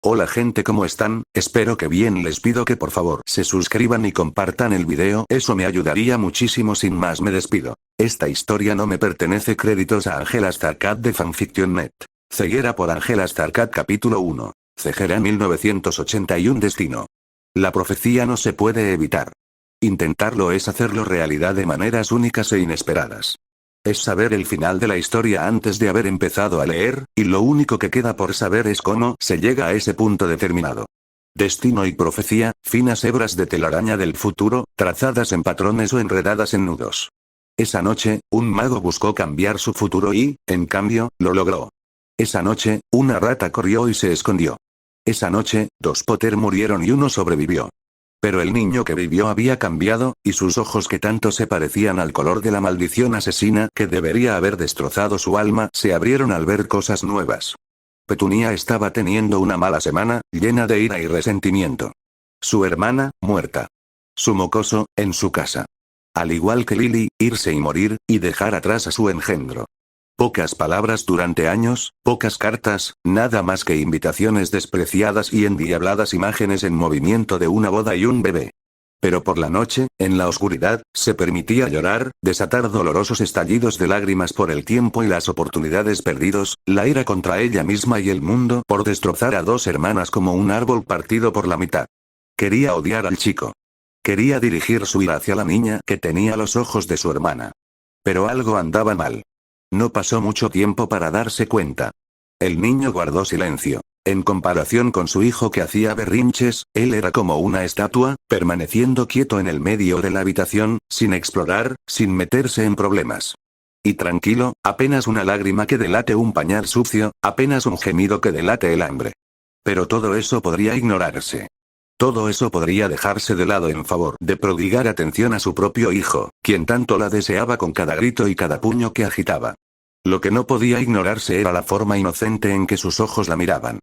Hola gente, ¿cómo están? Espero que bien. Les pido que por favor se suscriban y compartan el video, eso me ayudaría muchísimo. Sin más me despido. Esta historia no me pertenece. Créditos a Angela Starcat de Fanfiction.net. Ceguera por Angela Starcat. Capítulo 1. Ceguera 1981. Destino. La profecía no se puede evitar. Intentarlo es hacerlo realidad de maneras únicas e inesperadas. Es saber el final de la historia antes de haber empezado a leer, y lo único que queda por saber es cómo se llega a ese punto determinado. Destino y profecía, finas hebras de telaraña del futuro, trazadas en patrones o enredadas en nudos. Esa noche, un mago buscó cambiar su futuro y, en cambio, lo logró. Esa noche, una rata corrió y se escondió. Esa noche, 2 Potter murieron y 1 sobrevivió. Pero el niño que vivió había cambiado, y sus ojos que tanto se parecían al color de la maldición asesina que debería haber destrozado su alma, se abrieron al ver cosas nuevas. Petunia estaba teniendo una mala semana, llena de ira y resentimiento. Su hermana, muerta. Su mocoso, en su casa. Al igual que Lily, irse y morir, y dejar atrás a su engendro. Pocas palabras durante años, pocas cartas, nada más que invitaciones despreciadas y endiabladas imágenes en movimiento de una boda y un bebé. Pero por la noche, en la oscuridad, se permitía llorar, desatar dolorosos estallidos de lágrimas por el tiempo y las oportunidades perdidos, la ira contra ella misma y el mundo por destrozar a 2 hermanas como un árbol partido por la mitad. Quería odiar al chico. Quería dirigir su ira hacia la niña que tenía los ojos de su hermana. Pero algo andaba mal. No pasó mucho tiempo para darse cuenta. El niño guardó silencio. En comparación con su hijo que hacía berrinches, él era como una estatua, permaneciendo quieto en el medio de la habitación, sin explorar, sin meterse en problemas. Y tranquilo, apenas una lágrima que delate un pañal sucio, apenas un gemido que delate el hambre. Pero todo eso podría ignorarse. Todo eso podría dejarse de lado en favor de prodigar atención a su propio hijo, quien tanto la deseaba con cada grito y cada puño que agitaba. Lo que no podía ignorarse era la forma inocente en que sus ojos la miraban.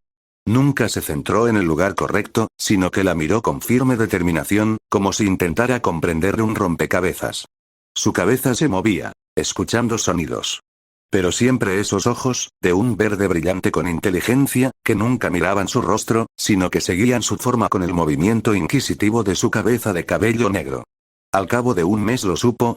Nunca se centró en el lugar correcto, sino que la miró con firme determinación, como si intentara comprender un rompecabezas. Su cabeza se movía, escuchando sonidos. Pero siempre esos ojos, de un verde brillante con inteligencia, que nunca miraban su rostro, sino que seguían su forma con el movimiento inquisitivo de su cabeza de cabello negro. Al cabo de un mes lo supo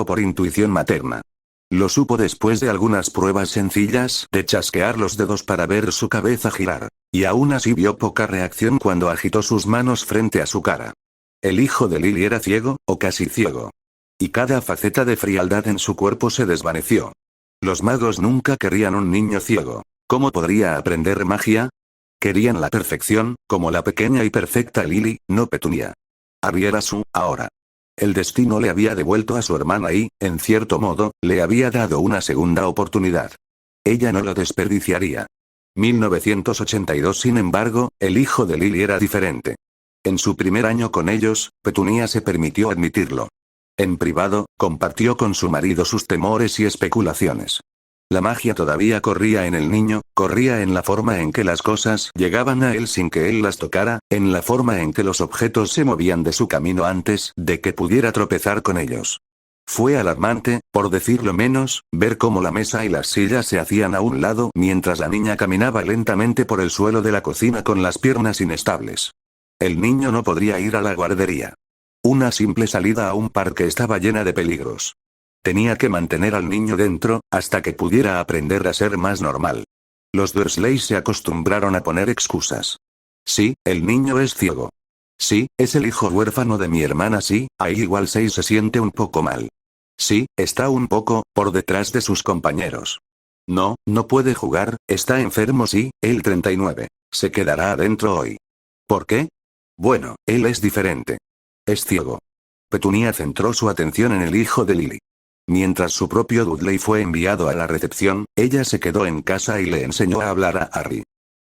por intuición materna. Lo supo después de algunas pruebas sencillas de chasquear los dedos para ver su cabeza girar. Y aún así vio poca reacción cuando agitó sus manos frente a su cara. El hijo de Lily era ciego, o casi ciego. Y cada faceta de frialdad en su cuerpo se desvaneció. Los magos nunca querían un niño ciego. ¿Cómo podría aprender magia? Querían la perfección, como la pequeña y perfecta Lily, no Petunia. Harry era ahora. El destino le había devuelto a su hermana y, en cierto modo, le había dado una segunda oportunidad. Ella no lo desperdiciaría. 1982. Sin embargo, el hijo de Lily era diferente. En su primer año con ellos, Petunia se permitió admitirlo. En privado, compartió con su marido sus temores y especulaciones. La magia todavía corría en el niño, corría en la forma en que las cosas llegaban a él sin que él las tocara, en la forma en que los objetos se movían de su camino antes de que pudiera tropezar con ellos. Fue alarmante, por decirlo menos, ver cómo la mesa y las sillas se hacían a un lado mientras la niña caminaba lentamente por el suelo de la cocina con las piernas inestables. El niño no podría ir a la guardería. Una simple salida a un parque estaba llena de peligros. Tenía que mantener al niño dentro, hasta que pudiera aprender a ser más normal. Los Dursley se acostumbraron a poner excusas. Sí, el niño es ciego. Sí, es el hijo huérfano de mi hermana. Sí, ahí igual se siente un poco mal. Sí, está un poco por detrás de sus compañeros. No, no puede jugar, está enfermo. Sí, el 39. Se quedará adentro hoy. ¿Por qué? Bueno, él es diferente. Es ciego. Petunia centró su atención en el hijo de Lily. Mientras su propio Dudley fue enviado a la recepción, ella se quedó en casa y le enseñó a hablar a Harry.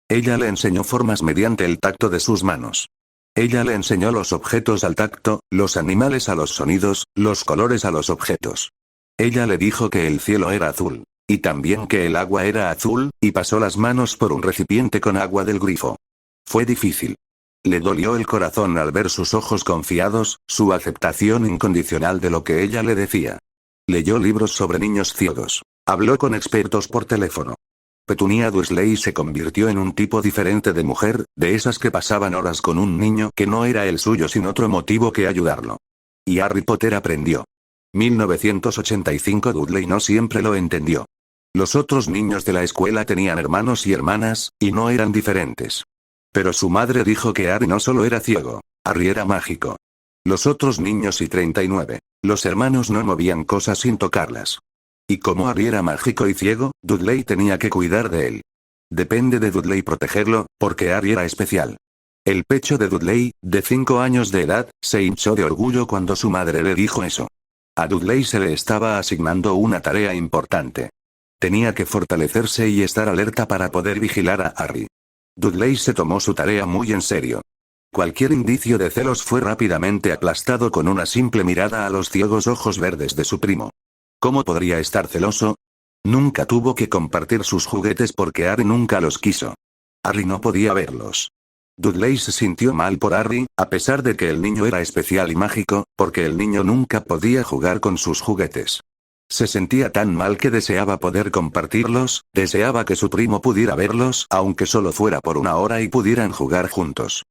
Ella le enseñó formas mediante el tacto de sus manos. Ella le enseñó los objetos al tacto, los animales a los sonidos, los colores a los objetos. Ella le dijo que el cielo era azul. Y también que el agua era azul, y pasó las manos por un recipiente con agua del grifo. Fue difícil. Le dolió el corazón al ver sus ojos confiados, su aceptación incondicional de lo que ella le decía. Leyó libros sobre niños ciegos. Habló con expertos por teléfono. Petunia Dursley se convirtió en un tipo diferente de mujer, de esas que pasaban horas con un niño que no era el suyo sin otro motivo que ayudarlo. Y Harry Potter aprendió. 1985 Dudley no siempre lo entendió. Los otros niños de la escuela tenían hermanos y hermanas, y no eran diferentes. Pero su madre dijo que Harry no solo era ciego, Harry era mágico. Los otros niños y 39. Los hermanos no movían cosas sin tocarlas. Y como Harry era mágico y ciego, Dudley tenía que cuidar de él. Depende de Dudley protegerlo, porque Harry era especial. El pecho de Dudley, de 5 años de edad, se hinchó de orgullo cuando su madre le dijo eso. A Dudley se le estaba asignando una tarea importante. Tenía que fortalecerse y estar alerta para poder vigilar a Harry. Dudley se tomó su tarea muy en serio. Cualquier indicio de celos fue rápidamente aplastado con una simple mirada a los ciegos ojos verdes de su primo. ¿Cómo podría estar celoso? Nunca tuvo que compartir sus juguetes porque Harry nunca los quiso. Harry no podía verlos. Dudley se sintió mal por Harry, a pesar de que el niño era especial y mágico, porque el niño nunca podía jugar con sus juguetes. Se sentía tan mal que deseaba poder compartirlos, deseaba que su primo pudiera verlos, aunque solo fuera por una hora y pudieran jugar juntos.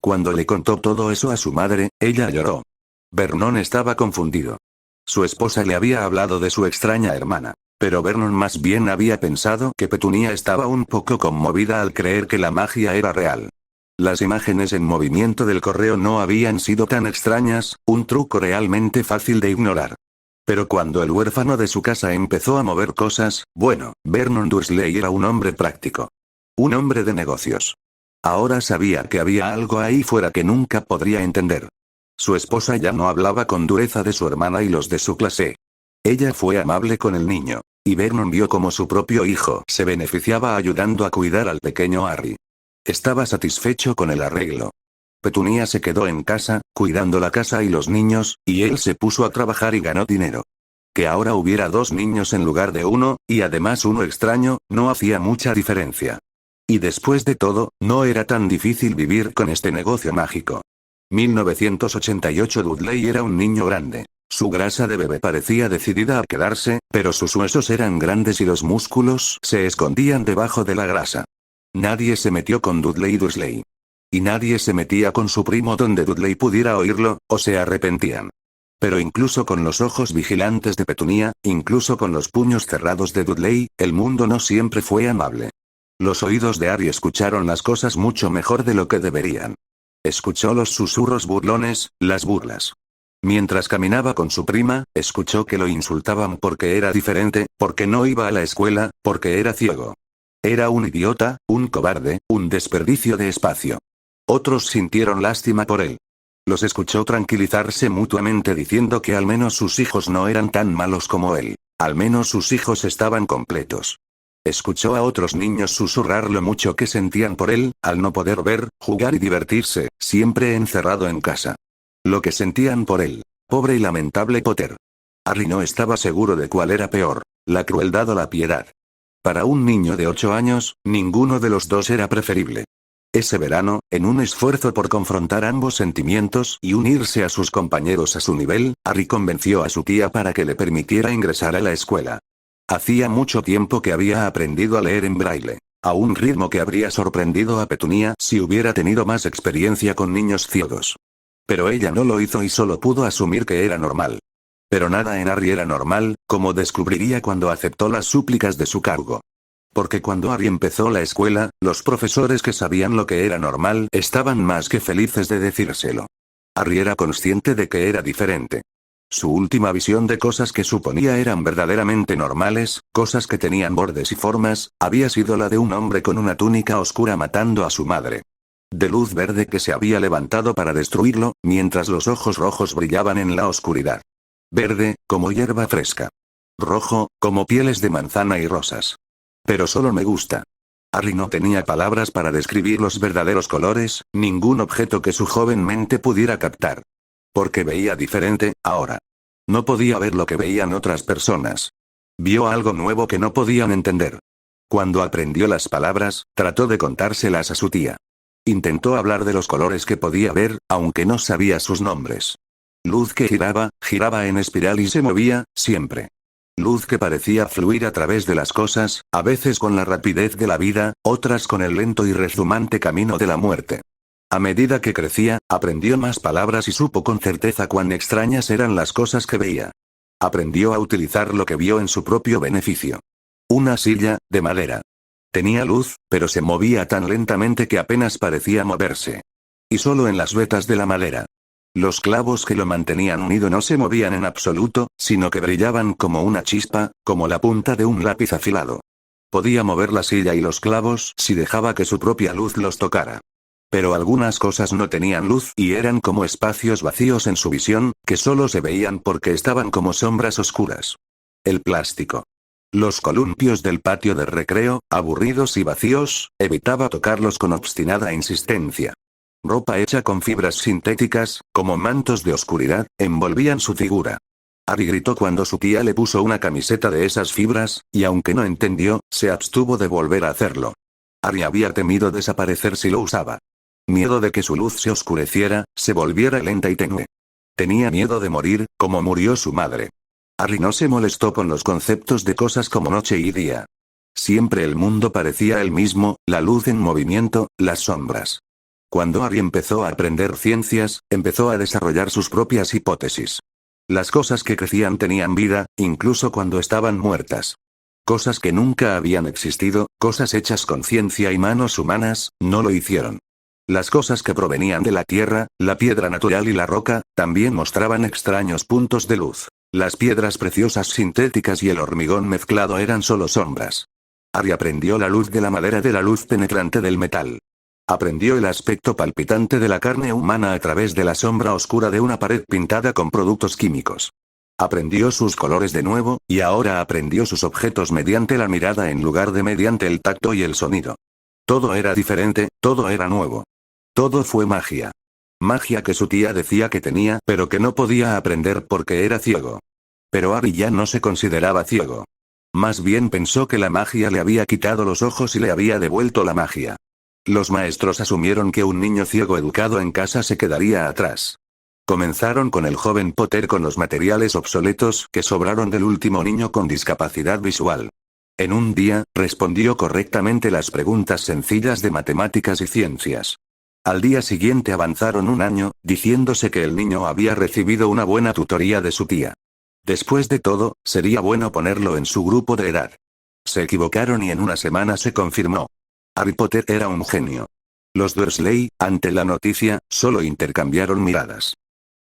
Cuando le contó todo eso a su madre, ella lloró. Vernon estaba confundido. Su esposa le había hablado de su extraña hermana, pero Vernon más bien había pensado que Petunia estaba un poco conmovida al creer que la magia era real. Las imágenes en movimiento del correo no habían sido tan extrañas, un truco realmente fácil de ignorar. Pero cuando el huérfano de su casa empezó a mover cosas, bueno, Vernon Dursley era un hombre práctico. Un hombre de negocios. Ahora sabía que había algo ahí fuera que nunca podría entender. Su esposa ya no hablaba con dureza de su hermana y los de su clase. Ella fue amable con el niño, y Vernon vio cómo su propio hijo se beneficiaba ayudando a cuidar al pequeño Harry. Estaba satisfecho con el arreglo. Petunia se quedó en casa, cuidando la casa y los niños, y él se puso a trabajar y ganó dinero. Que ahora hubiera 2 niños en lugar de 1, y además uno extraño, no hacía mucha diferencia. Y después de todo, no era tan difícil vivir con este negocio mágico. 1988 Dudley era un niño grande. Su grasa de bebé parecía decidida a quedarse, pero sus huesos eran grandes y los músculos se escondían debajo de la grasa. Nadie se metió con Dudley Dursley. Y nadie se metía con su primo donde Dudley pudiera oírlo, o se arrepentían. Pero incluso con los ojos vigilantes de Petunia, incluso con los puños cerrados de Dudley, el mundo no siempre fue amable. Los oídos de Harry escucharon las cosas mucho mejor de lo que deberían. Escuchó los susurros burlones, las burlas. Mientras caminaba con su prima, escuchó que lo insultaban porque era diferente, porque no iba a la escuela, porque era ciego. Era un idiota, un cobarde, un desperdicio de espacio. Otros sintieron lástima por él. Los escuchó tranquilizarse mutuamente diciendo que al menos sus hijos no eran tan malos como él. Al menos sus hijos estaban completos. Escuchó a otros niños susurrar lo mucho que sentían por él, al no poder ver, jugar y divertirse, siempre encerrado en casa. Lo que sentían por él. Pobre y lamentable Potter. Harry no estaba seguro de cuál era peor, la crueldad o la piedad. Para un niño de 8 años, ninguno de los dos era preferible. Ese verano, en un esfuerzo por confrontar ambos sentimientos y unirse a sus compañeros a su nivel, Harry convenció a su tía para que le permitiera ingresar a la escuela. Hacía mucho tiempo que había aprendido a leer en braille, a un ritmo que habría sorprendido a Petunia si hubiera tenido más experiencia con niños ciegos. Pero ella no lo hizo y solo pudo asumir que era normal. Pero nada en Harry era normal, como descubriría cuando aceptó las súplicas de su cargo. Porque cuando Harry empezó la escuela, los profesores que sabían lo que era normal estaban más que felices de decírselo. Harry era consciente de que era diferente. Su última visión de cosas que suponía eran verdaderamente normales, cosas que tenían bordes y formas, había sido la de un hombre con una túnica oscura matando a su madre. De luz verde que se había levantado para destruirlo, mientras los ojos rojos brillaban en la oscuridad. Verde, como hierba fresca. Rojo, como pieles de manzana y rosas. Pero solo me gusta. Harry no tenía palabras para describir los verdaderos colores, ningún objeto que su joven mente pudiera captar. Porque veía diferente, ahora. No podía ver lo que veían otras personas. Vio algo nuevo que no podían entender. Cuando aprendió las palabras, trató de contárselas a su tía. Intentó hablar de los colores que podía ver, aunque no sabía sus nombres. Luz que giraba, giraba en espiral y se movía, siempre. Luz que parecía fluir a través de las cosas, a veces con la rapidez de la vida, otras con el lento y rezumante camino de la muerte. A medida que crecía, aprendió más palabras y supo con certeza cuán extrañas eran las cosas que veía. Aprendió a utilizar lo que vio en su propio beneficio. Una silla, de madera. Tenía luz, pero se movía tan lentamente que apenas parecía moverse. Y solo en las vetas de la madera. Los clavos que lo mantenían unido no se movían en absoluto, sino que brillaban como una chispa, como la punta de un lápiz afilado. Podía mover la silla y los clavos si dejaba que su propia luz los tocara. Pero algunas cosas no tenían luz y eran como espacios vacíos en su visión, que solo se veían porque estaban como sombras oscuras. El plástico. Los columpios del patio de recreo, aburridos y vacíos, evitaba tocarlos con obstinada insistencia. Ropa hecha con fibras sintéticas, como mantos de oscuridad, envolvían su figura. Harry gritó cuando su tía le puso una camiseta de esas fibras, y aunque no entendió, se abstuvo de volver a hacerlo. Harry había temido desaparecer si lo usaba. Miedo de que su luz se oscureciera, se volviera lenta y tenue. Tenía miedo de morir, como murió su madre. Harry no se molestó con los conceptos de cosas como noche y día. Siempre el mundo parecía el mismo, la luz en movimiento, las sombras. Cuando Harry empezó a aprender ciencias, empezó a desarrollar sus propias hipótesis. Las cosas que crecían tenían vida, incluso cuando estaban muertas. Cosas que nunca habían existido, cosas hechas con ciencia y manos humanas, no lo hicieron. Las cosas que provenían de la tierra, la piedra natural y la roca, también mostraban extraños puntos de luz. Las piedras preciosas sintéticas y el hormigón mezclado eran solo sombras. Harry aprendió la luz de la madera de la luz penetrante del metal. Aprendió el aspecto palpitante de la carne humana a través de la sombra oscura de una pared pintada con productos químicos. Aprendió sus colores de nuevo, y ahora aprendió sus objetos mediante la mirada en lugar de mediante el tacto y el sonido. Todo era diferente, todo era nuevo. Todo fue magia. Magia que su tía decía que tenía, pero que no podía aprender porque era ciego. Pero Harry ya no se consideraba ciego. Más bien pensó que la magia le había quitado los ojos y le había devuelto la magia. Los maestros asumieron que un niño ciego educado en casa se quedaría atrás. Comenzaron con el joven Potter con los materiales obsoletos que sobraron del último niño con discapacidad visual. En un día, respondió correctamente las preguntas sencillas de matemáticas y ciencias. Al día siguiente avanzaron un año, diciéndose que el niño había recibido una buena tutoría de su tía. Después de todo, sería bueno ponerlo en su grupo de edad. Se equivocaron y en una semana se confirmó. Harry Potter era un genio. Los Dursley, ante la noticia, solo intercambiaron miradas.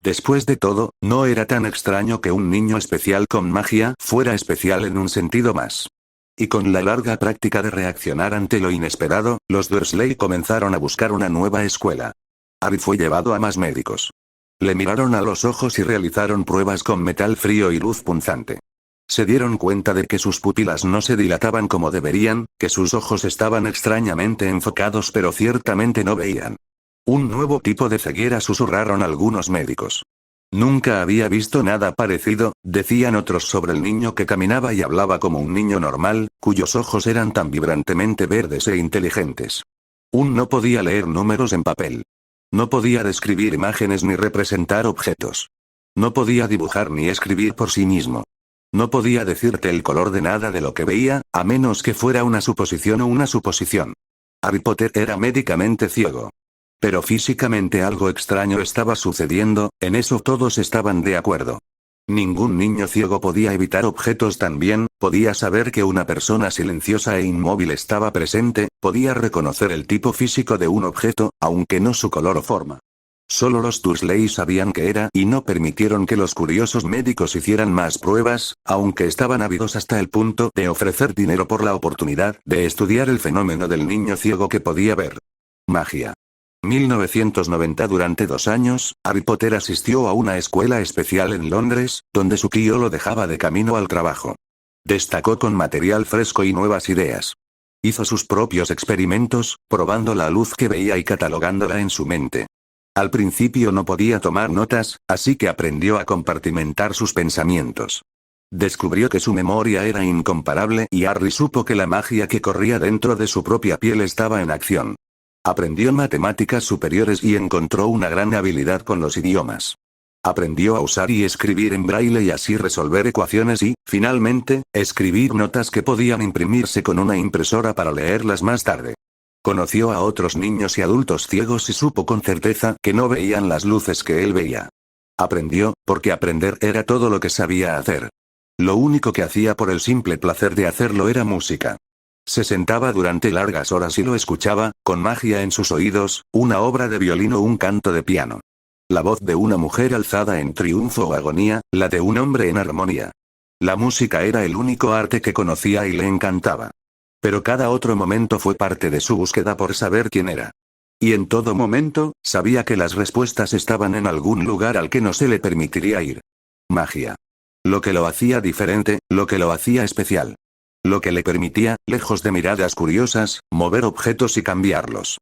Después de todo, no era tan extraño que un niño especial con magia fuera especial en un sentido más. Y con la larga práctica de reaccionar ante lo inesperado, los Dursley comenzaron a buscar una nueva escuela. Harry fue llevado a más médicos. Le miraron a los ojos y realizaron pruebas con metal frío y luz punzante. Se dieron cuenta de que sus pupilas no se dilataban como deberían, que sus ojos estaban extrañamente enfocados pero ciertamente no veían. Un nuevo tipo de ceguera, susurraron algunos médicos. Nunca había visto nada parecido, decían otros sobre el niño que caminaba y hablaba como un niño normal, cuyos ojos eran tan vibrantemente verdes e inteligentes. No podía leer números en papel. No podía describir imágenes ni representar objetos. No podía dibujar ni escribir por sí mismo. No podía decirte el color de nada de lo que veía, a menos que fuera una suposición o una suposición. Harry Potter era médicamente ciego. Pero físicamente algo extraño estaba sucediendo, en eso todos estaban de acuerdo. Ningún niño ciego podía evitar objetos tan bien, podía saber que una persona silenciosa e inmóvil estaba presente, podía reconocer el tipo físico de un objeto, aunque no su color o forma. Solo los Dursley sabían qué era y no permitieron que los curiosos médicos hicieran más pruebas, aunque estaban ávidos hasta el punto de ofrecer dinero por la oportunidad de estudiar el fenómeno del niño ciego que podía ver. Magia. 1990. Durante 2 años, Harry Potter asistió a una escuela especial en Londres, donde su tío lo dejaba de camino al trabajo. Destacó con material fresco y nuevas ideas. Hizo sus propios experimentos, probando la luz que veía y catalogándola en su mente. Al principio no podía tomar notas, así que aprendió a compartimentar sus pensamientos. Descubrió que su memoria era incomparable y Harry supo que la magia que corría dentro de su propia piel estaba en acción. Aprendió matemáticas superiores y encontró una gran habilidad con los idiomas. Aprendió a usar y escribir en braille y así resolver ecuaciones y, finalmente, escribir notas que podían imprimirse con una impresora para leerlas más tarde. Conoció a otros niños y adultos ciegos y supo con certeza que no veían las luces que él veía. Aprendió, porque aprender era todo lo que sabía hacer. Lo único que hacía por el simple placer de hacerlo era música. Se sentaba durante largas horas y lo escuchaba, con magia en sus oídos, una obra de violín o un canto de piano. La voz de una mujer alzada en triunfo o agonía, la de un hombre en armonía. La música era el único arte que conocía y le encantaba. Pero cada otro momento fue parte de su búsqueda por saber quién era. Y en todo momento, sabía que las respuestas estaban en algún lugar al que no se le permitiría ir. Magia. Lo que lo hacía diferente, lo que lo hacía especial. Lo que le permitía, lejos de miradas curiosas, mover objetos y cambiarlos.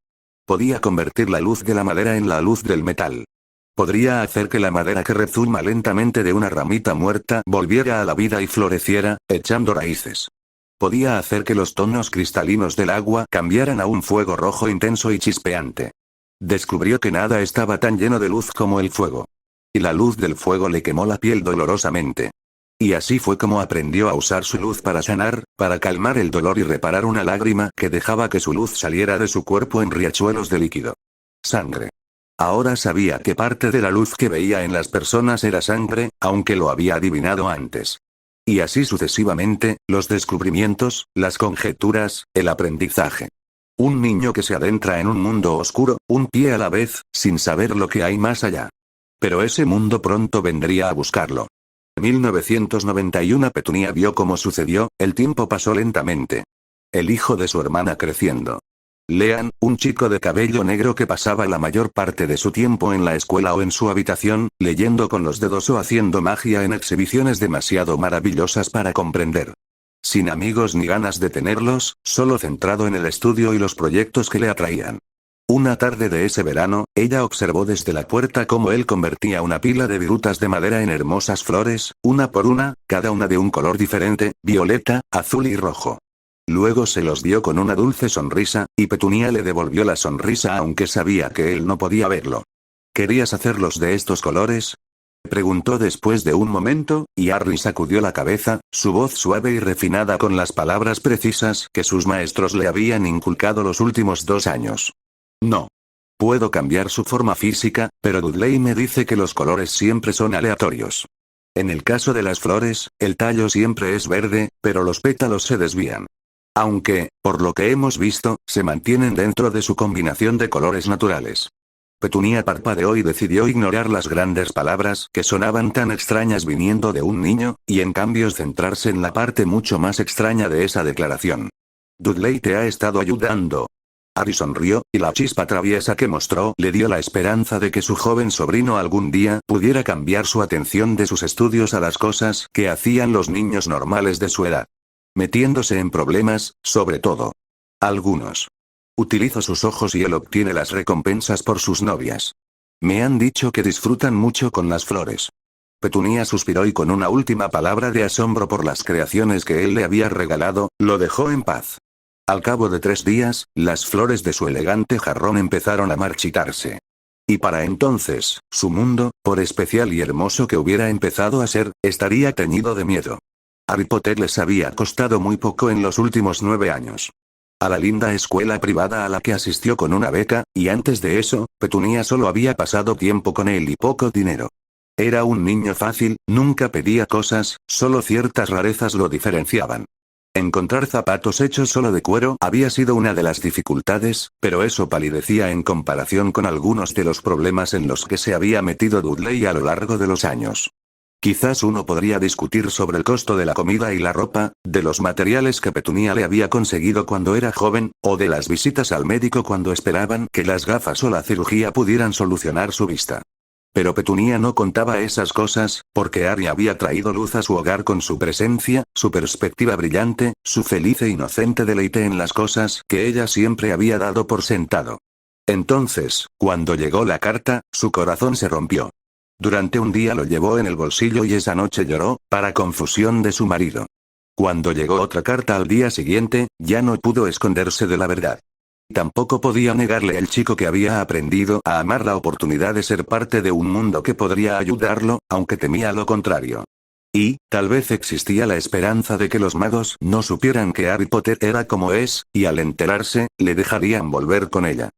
Podía convertir la luz de la madera en la luz del metal. Podría hacer que la madera que rezuma lentamente de una ramita muerta volviera a la vida y floreciera, echando raíces. Podía hacer que los tonos cristalinos del agua cambiaran a un fuego rojo intenso y chispeante. Descubrió que nada estaba tan lleno de luz como el fuego. Y la luz del fuego le quemó la piel dolorosamente. Y así fue como aprendió a usar su luz para sanar, para calmar el dolor y reparar una lágrima que dejaba que su luz saliera de su cuerpo en riachuelos de líquido. Sangre. Ahora sabía que parte de la luz que veía en las personas era sangre, aunque lo había adivinado antes. Y así sucesivamente, los descubrimientos, las conjeturas, el aprendizaje. Un niño que se adentra en un mundo oscuro, un pie a la vez, sin saber lo que hay más allá. Pero ese mundo pronto vendría a buscarlo. En 1991 Petunia vio cómo sucedió, el tiempo pasó lentamente. El hijo de su hermana creciendo. Lean, un chico de cabello negro que pasaba la mayor parte de su tiempo en la escuela o en su habitación, leyendo con los dedos o haciendo magia en exhibiciones demasiado maravillosas para comprender. Sin amigos ni ganas de tenerlos, solo centrado en el estudio y los proyectos que le atraían. Una tarde de ese verano, ella observó desde la puerta cómo él convertía una pila de virutas de madera en hermosas flores, una por una, cada una de un color diferente, violeta, azul y rojo. Luego se los dio con una dulce sonrisa, y Petunia le devolvió la sonrisa aunque sabía que él no podía verlo. ¿Querías hacerlos de estos colores?, preguntó después de un momento, y Harry sacudió la cabeza, su voz suave y refinada con las palabras precisas que sus maestros le habían inculcado los últimos 2 años. No. Puedo cambiar su forma física, pero Dudley me dice que los colores siempre son aleatorios. En el caso de las flores, el tallo siempre es verde, pero los pétalos se desvían. Aunque, por lo que hemos visto, se mantienen dentro de su combinación de colores naturales. Petunia parpadeó y decidió ignorar las grandes palabras que sonaban tan extrañas viniendo de un niño, y en cambio centrarse en la parte mucho más extraña de esa declaración. Dudley te ha estado ayudando. Harry sonrió, y la chispa traviesa que mostró le dio la esperanza de que su joven sobrino algún día pudiera cambiar su atención de sus estudios a las cosas que hacían los niños normales de su edad. Metiéndose en problemas, sobre todo. Algunos. Utilizo sus ojos y él obtiene las recompensas por sus novias. Me han dicho que disfrutan mucho con las flores. Petunia suspiró y con una última palabra de asombro por las creaciones que él le había regalado, lo dejó en paz. Al cabo de 3 días, las flores de su elegante jarrón empezaron a marchitarse. Y para entonces, su mundo, por especial y hermoso que hubiera empezado a ser, estaría teñido de miedo. Harry Potter les había costado muy poco en los últimos 9 años. A la linda escuela privada a la que asistió con una beca, y antes de eso, Petunia solo había pasado tiempo con él y poco dinero. Era un niño fácil, nunca pedía cosas, solo ciertas rarezas lo diferenciaban. Encontrar zapatos hechos solo de cuero había sido una de las dificultades, pero eso palidecía en comparación con algunos de los problemas en los que se había metido Dudley a lo largo de los años. Quizás uno podría discutir sobre el costo de la comida y la ropa, de los materiales que Petunia le había conseguido cuando era joven, o de las visitas al médico cuando esperaban que las gafas o la cirugía pudieran solucionar su vista. Pero Petunia no contaba esas cosas, porque Harry había traído luz a su hogar con su presencia, su perspectiva brillante, su feliz e inocente deleite en las cosas que ella siempre había dado por sentado. Entonces, cuando llegó la carta, su corazón se rompió. Durante un día lo llevó en el bolsillo y esa noche lloró, para confusión de su marido. Cuando llegó otra carta al día siguiente, ya no pudo esconderse de la verdad. Tampoco podía negarle al chico que había aprendido a amar la oportunidad de ser parte de un mundo que podría ayudarlo, aunque temía lo contrario. Y, tal vez existía la esperanza de que los magos no supieran que Harry Potter era como es, y al enterarse, le dejarían volver con ella.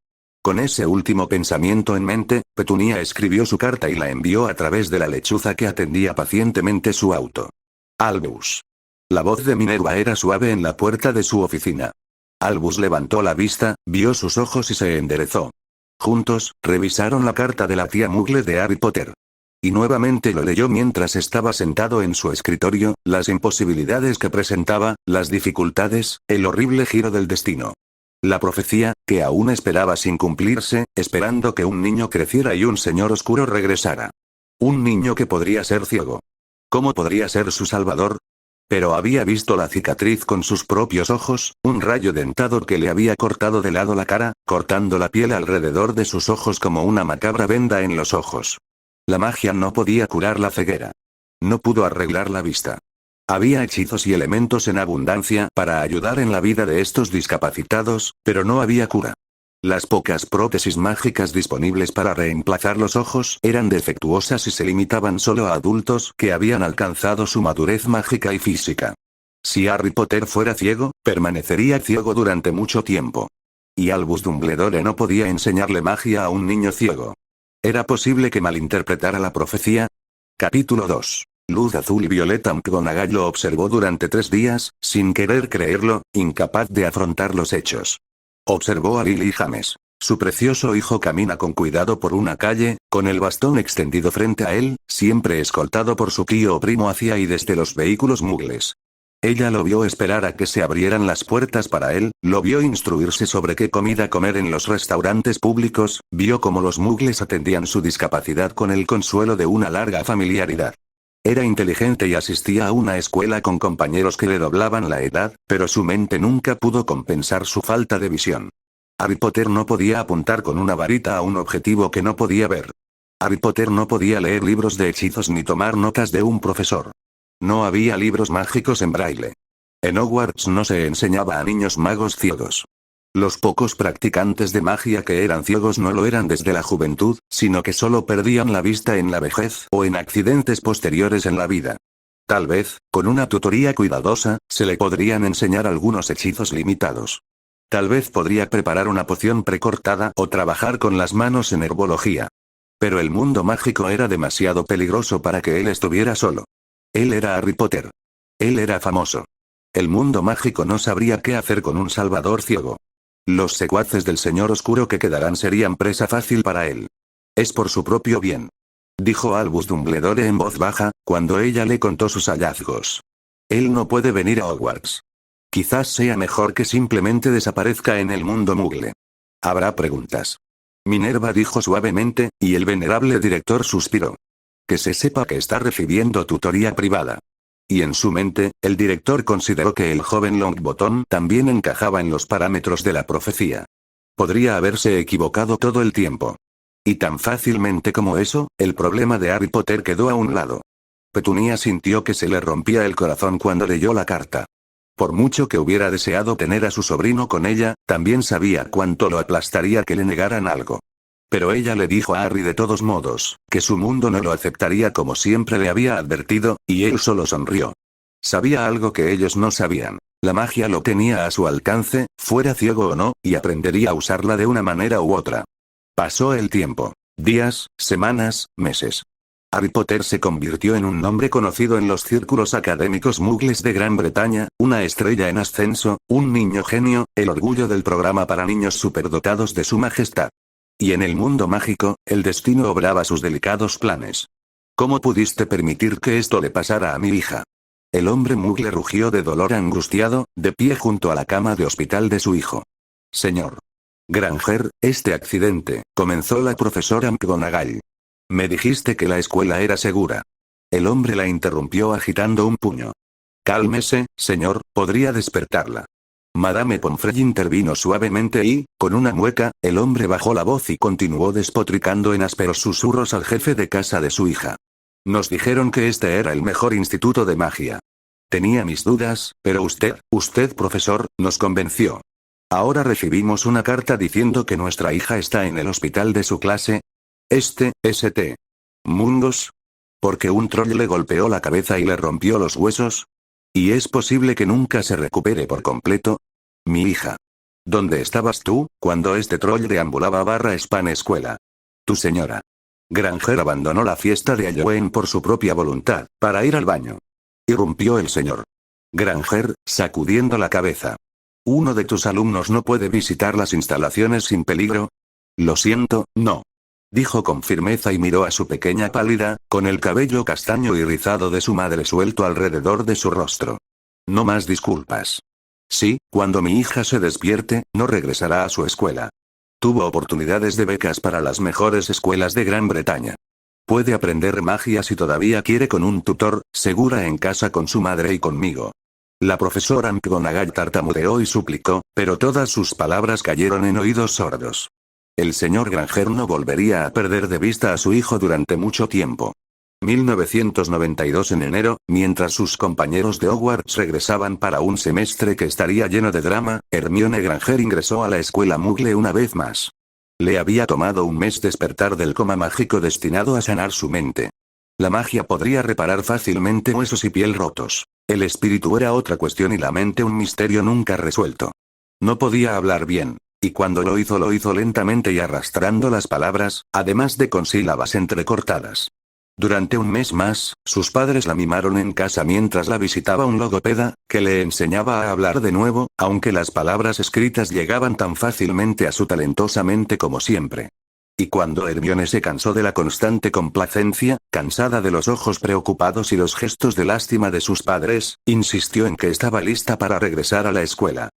Con ese último pensamiento en mente, Petunia escribió su carta y la envió a través de la lechuza que atendía pacientemente su auto. Albus. La voz de Minerva era suave en la puerta de su oficina. Albus levantó la vista, vio sus ojos y se enderezó. Juntos, revisaron la carta de la tía Muggle de Harry Potter. Y nuevamente lo leyó mientras estaba sentado en su escritorio, las imposibilidades que presentaba, las dificultades, el horrible giro del destino. La profecía, que aún esperaba sin cumplirse, esperando que un niño creciera y un señor oscuro regresara. Un niño que podría ser ciego. ¿Cómo podría ser su salvador? Pero había visto la cicatriz con sus propios ojos, un rayo dentado que le había cortado de lado la cara, cortando la piel alrededor de sus ojos como una macabra venda en los ojos. La magia no podía curar la ceguera. No pudo arreglar la vista. Había hechizos y elementos en abundancia para ayudar en la vida de estos discapacitados, pero no había cura. Las pocas prótesis mágicas disponibles para reemplazar los ojos eran defectuosas y se limitaban solo a adultos que habían alcanzado su madurez mágica y física. Si Harry Potter fuera ciego, permanecería ciego durante mucho tiempo. Y Albus Dumbledore no podía enseñarle magia a un niño ciego. ¿Era posible que malinterpretara la profecía? Capítulo 2. Luz azul y violeta. McGonagall lo observó durante 3 días, sin querer creerlo, incapaz de afrontar los hechos. Observó a Lily James. Su precioso hijo camina con cuidado por una calle, con el bastón extendido frente a él, siempre escoltado por su tío o primo hacia y desde los vehículos muggles. Ella lo vio esperar a que se abrieran las puertas para él, lo vio instruirse sobre qué comida comer en los restaurantes públicos, vio cómo los muggles atendían su discapacidad con el consuelo de una larga familiaridad. Era inteligente y asistía a una escuela con compañeros que le doblaban la edad, pero su mente nunca pudo compensar su falta de visión. Harry Potter no podía apuntar con una varita a un objetivo que no podía ver. Harry Potter no podía leer libros de hechizos ni tomar notas de un profesor. No había libros mágicos en braille. En Hogwarts no se enseñaba a niños magos ciegos. Los pocos practicantes de magia que eran ciegos no lo eran desde la juventud, sino que solo perdían la vista en la vejez o en accidentes posteriores en la vida. Tal vez, con una tutoría cuidadosa, se le podrían enseñar algunos hechizos limitados. Tal vez podría preparar una poción precortada o trabajar con las manos en herbología. Pero el mundo mágico era demasiado peligroso para que él estuviera solo. Él era Harry Potter. Él era famoso. El mundo mágico no sabría qué hacer con un salvador ciego. Los secuaces del Señor Oscuro que quedarán serían presa fácil para él. Es por su propio bien, dijo Albus Dumbledore en voz baja, cuando ella le contó sus hallazgos. Él no puede venir a Hogwarts. Quizás sea mejor que simplemente desaparezca en el mundo muggle. Habrá preguntas. Minerva dijo suavemente, y el venerable director suspiró. Que se sepa que está recibiendo tutoría privada. Y en su mente, el director consideró que el joven Longbottom también encajaba en los parámetros de la profecía. Podría haberse equivocado todo el tiempo. Y tan fácilmente como eso, el problema de Harry Potter quedó a un lado. Petunia sintió que se le rompía el corazón cuando leyó la carta. Por mucho que hubiera deseado tener a su sobrino con ella, también sabía cuánto lo aplastaría que le negaran algo. Pero ella le dijo a Harry de todos modos, que su mundo no lo aceptaría como siempre le había advertido, y él solo sonrió. Sabía algo que ellos no sabían. La magia lo tenía a su alcance, fuera ciego o no, y aprendería a usarla de una manera u otra. Pasó el tiempo. Días, semanas, meses. Harry Potter se convirtió en un nombre conocido en los círculos académicos muggles de Gran Bretaña, una estrella en ascenso, un niño genio, el orgullo del programa para niños superdotados de su majestad. Y en el mundo mágico, el destino obraba sus delicados planes. ¿Cómo pudiste permitir que esto le pasara a mi hija? El hombre muggle rugió de dolor angustiado, de pie junto a la cama de hospital de su hijo. Señor Granger, este accidente, comenzó la profesora McGonagall. Me dijiste que la escuela era segura. El hombre la interrumpió agitando un puño. Cálmese, señor, podría despertarla. Madame Pomfrey intervino suavemente y, con una mueca, el hombre bajó la voz y continuó despotricando en ásperos susurros al jefe de casa de su hija. Nos dijeron que este era el mejor instituto de magia. Tenía mis dudas, pero usted, profesor, nos convenció. Ahora recibimos una carta diciendo que nuestra hija está en el hospital de su clase. St. Mungos. Porque un troll le golpeó la cabeza y le rompió los huesos. Y es posible que nunca se recupere por completo. Mi hija. ¿Dónde estabas tú, cuando este troll deambulaba / Span escuela? Tu señora. Granger abandonó la fiesta de Halloween por su propia voluntad, para ir al baño. Irrumpió el señor Granger, sacudiendo la cabeza. ¿Uno de tus alumnos no puede visitar las instalaciones sin peligro? Lo siento, no. Dijo con firmeza y miró a su pequeña pálida, con el cabello castaño y rizado de su madre suelto alrededor de su rostro. No más disculpas. Sí, cuando mi hija se despierte, no regresará a su escuela. Tuvo oportunidades de becas para las mejores escuelas de Gran Bretaña. Puede aprender magia si todavía quiere con un tutor, segura en casa con su madre y conmigo. La profesora McGonagall tartamudeó y suplicó, pero todas sus palabras cayeron en oídos sordos. El señor Granger no volvería a perder de vista a su hijo durante mucho tiempo. 1992 en enero, mientras sus compañeros de Hogwarts regresaban para un semestre que estaría lleno de drama, Hermione Granger ingresó a la escuela Muggle una vez más. Le había tomado un mes despertar del coma mágico destinado a sanar su mente. La magia podría reparar fácilmente huesos y piel rotos. El espíritu era otra cuestión y la mente un misterio nunca resuelto. No podía hablar bien. Y cuando lo hizo lentamente y arrastrando las palabras, además de con sílabas entrecortadas. Durante un mes más, sus padres la mimaron en casa mientras la visitaba un logopeda, que le enseñaba a hablar de nuevo, aunque las palabras escritas llegaban tan fácilmente a su talentosa mente como siempre. Y cuando Hermione se cansó de la constante complacencia, cansada de los ojos preocupados y los gestos de lástima de sus padres, insistió en que estaba lista para regresar a la escuela.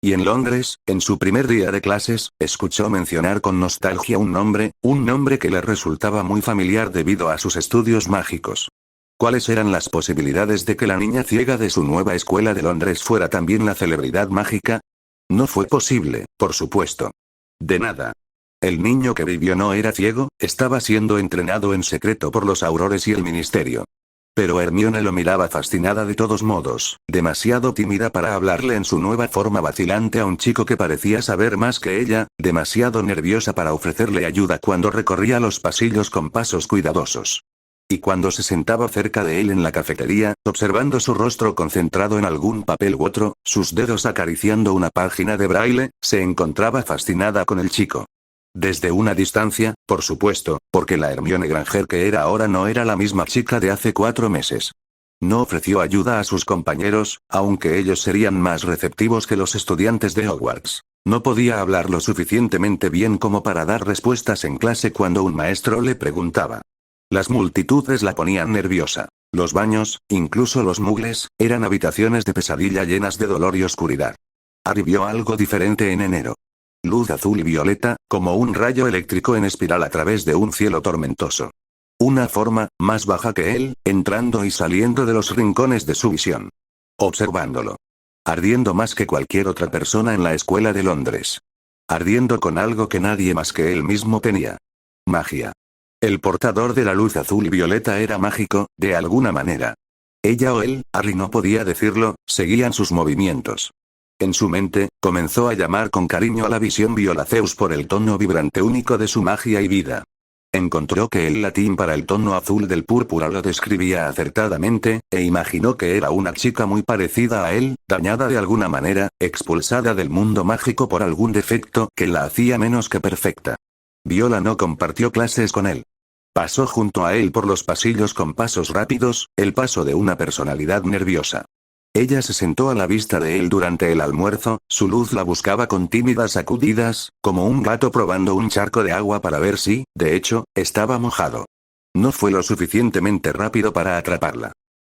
Y en Londres, en su primer día de clases, escuchó mencionar con nostalgia un nombre que le resultaba muy familiar debido a sus estudios mágicos. ¿Cuáles eran las posibilidades de que la niña ciega de su nueva escuela de Londres fuera también la celebridad mágica? No fue posible, por supuesto. De nada. El niño que vivió no era ciego, estaba siendo entrenado en secreto por los Aurores y el Ministerio. Pero Hermione lo miraba fascinada de todos modos, demasiado tímida para hablarle en su nueva forma vacilante a un chico que parecía saber más que ella, demasiado nerviosa para ofrecerle ayuda cuando recorría los pasillos con pasos cuidadosos. Y cuando se sentaba cerca de él en la cafetería, observando su rostro concentrado en algún papel u otro, sus dedos acariciando una página de braille, se encontraba fascinada con el chico. Desde una distancia, por supuesto, porque la Hermione Granger que era ahora no era la misma chica de hace 4 meses. No ofreció ayuda a sus compañeros, aunque ellos serían más receptivos que los estudiantes de Hogwarts. No podía hablar lo suficientemente bien como para dar respuestas en clase cuando un maestro le preguntaba. Las multitudes la ponían nerviosa. Los baños, incluso los muggles, eran habitaciones de pesadilla llenas de dolor y oscuridad. Harry vio algo diferente en enero. Luz azul y violeta, como un rayo eléctrico en espiral a través de un cielo tormentoso. Una forma, más baja que él, entrando y saliendo de los rincones de su visión. Observándolo. Ardiendo más que cualquier otra persona en la escuela de Londres. Ardiendo con algo que nadie más que él mismo tenía. Magia. El portador de la luz azul y violeta era mágico, de alguna manera. Ella o él, Harry no podía decirlo, seguían sus movimientos. En su mente, comenzó a llamar con cariño a la visión Violaceus por el tono vibrante único de su magia y vida. Encontró que el latín para el tono azul del púrpura lo describía acertadamente, e imaginó que era una chica muy parecida a él, dañada de alguna manera, expulsada del mundo mágico por algún defecto que la hacía menos que perfecta. Viola no compartió clases con él. Pasó junto a él por los pasillos con pasos rápidos, el paso de una personalidad nerviosa. Ella se sentó a la vista de él durante el almuerzo, su luz la buscaba con tímidas sacudidas, como un gato probando un charco de agua para ver si, de hecho, estaba mojado. No fue lo suficientemente rápido para atraparla.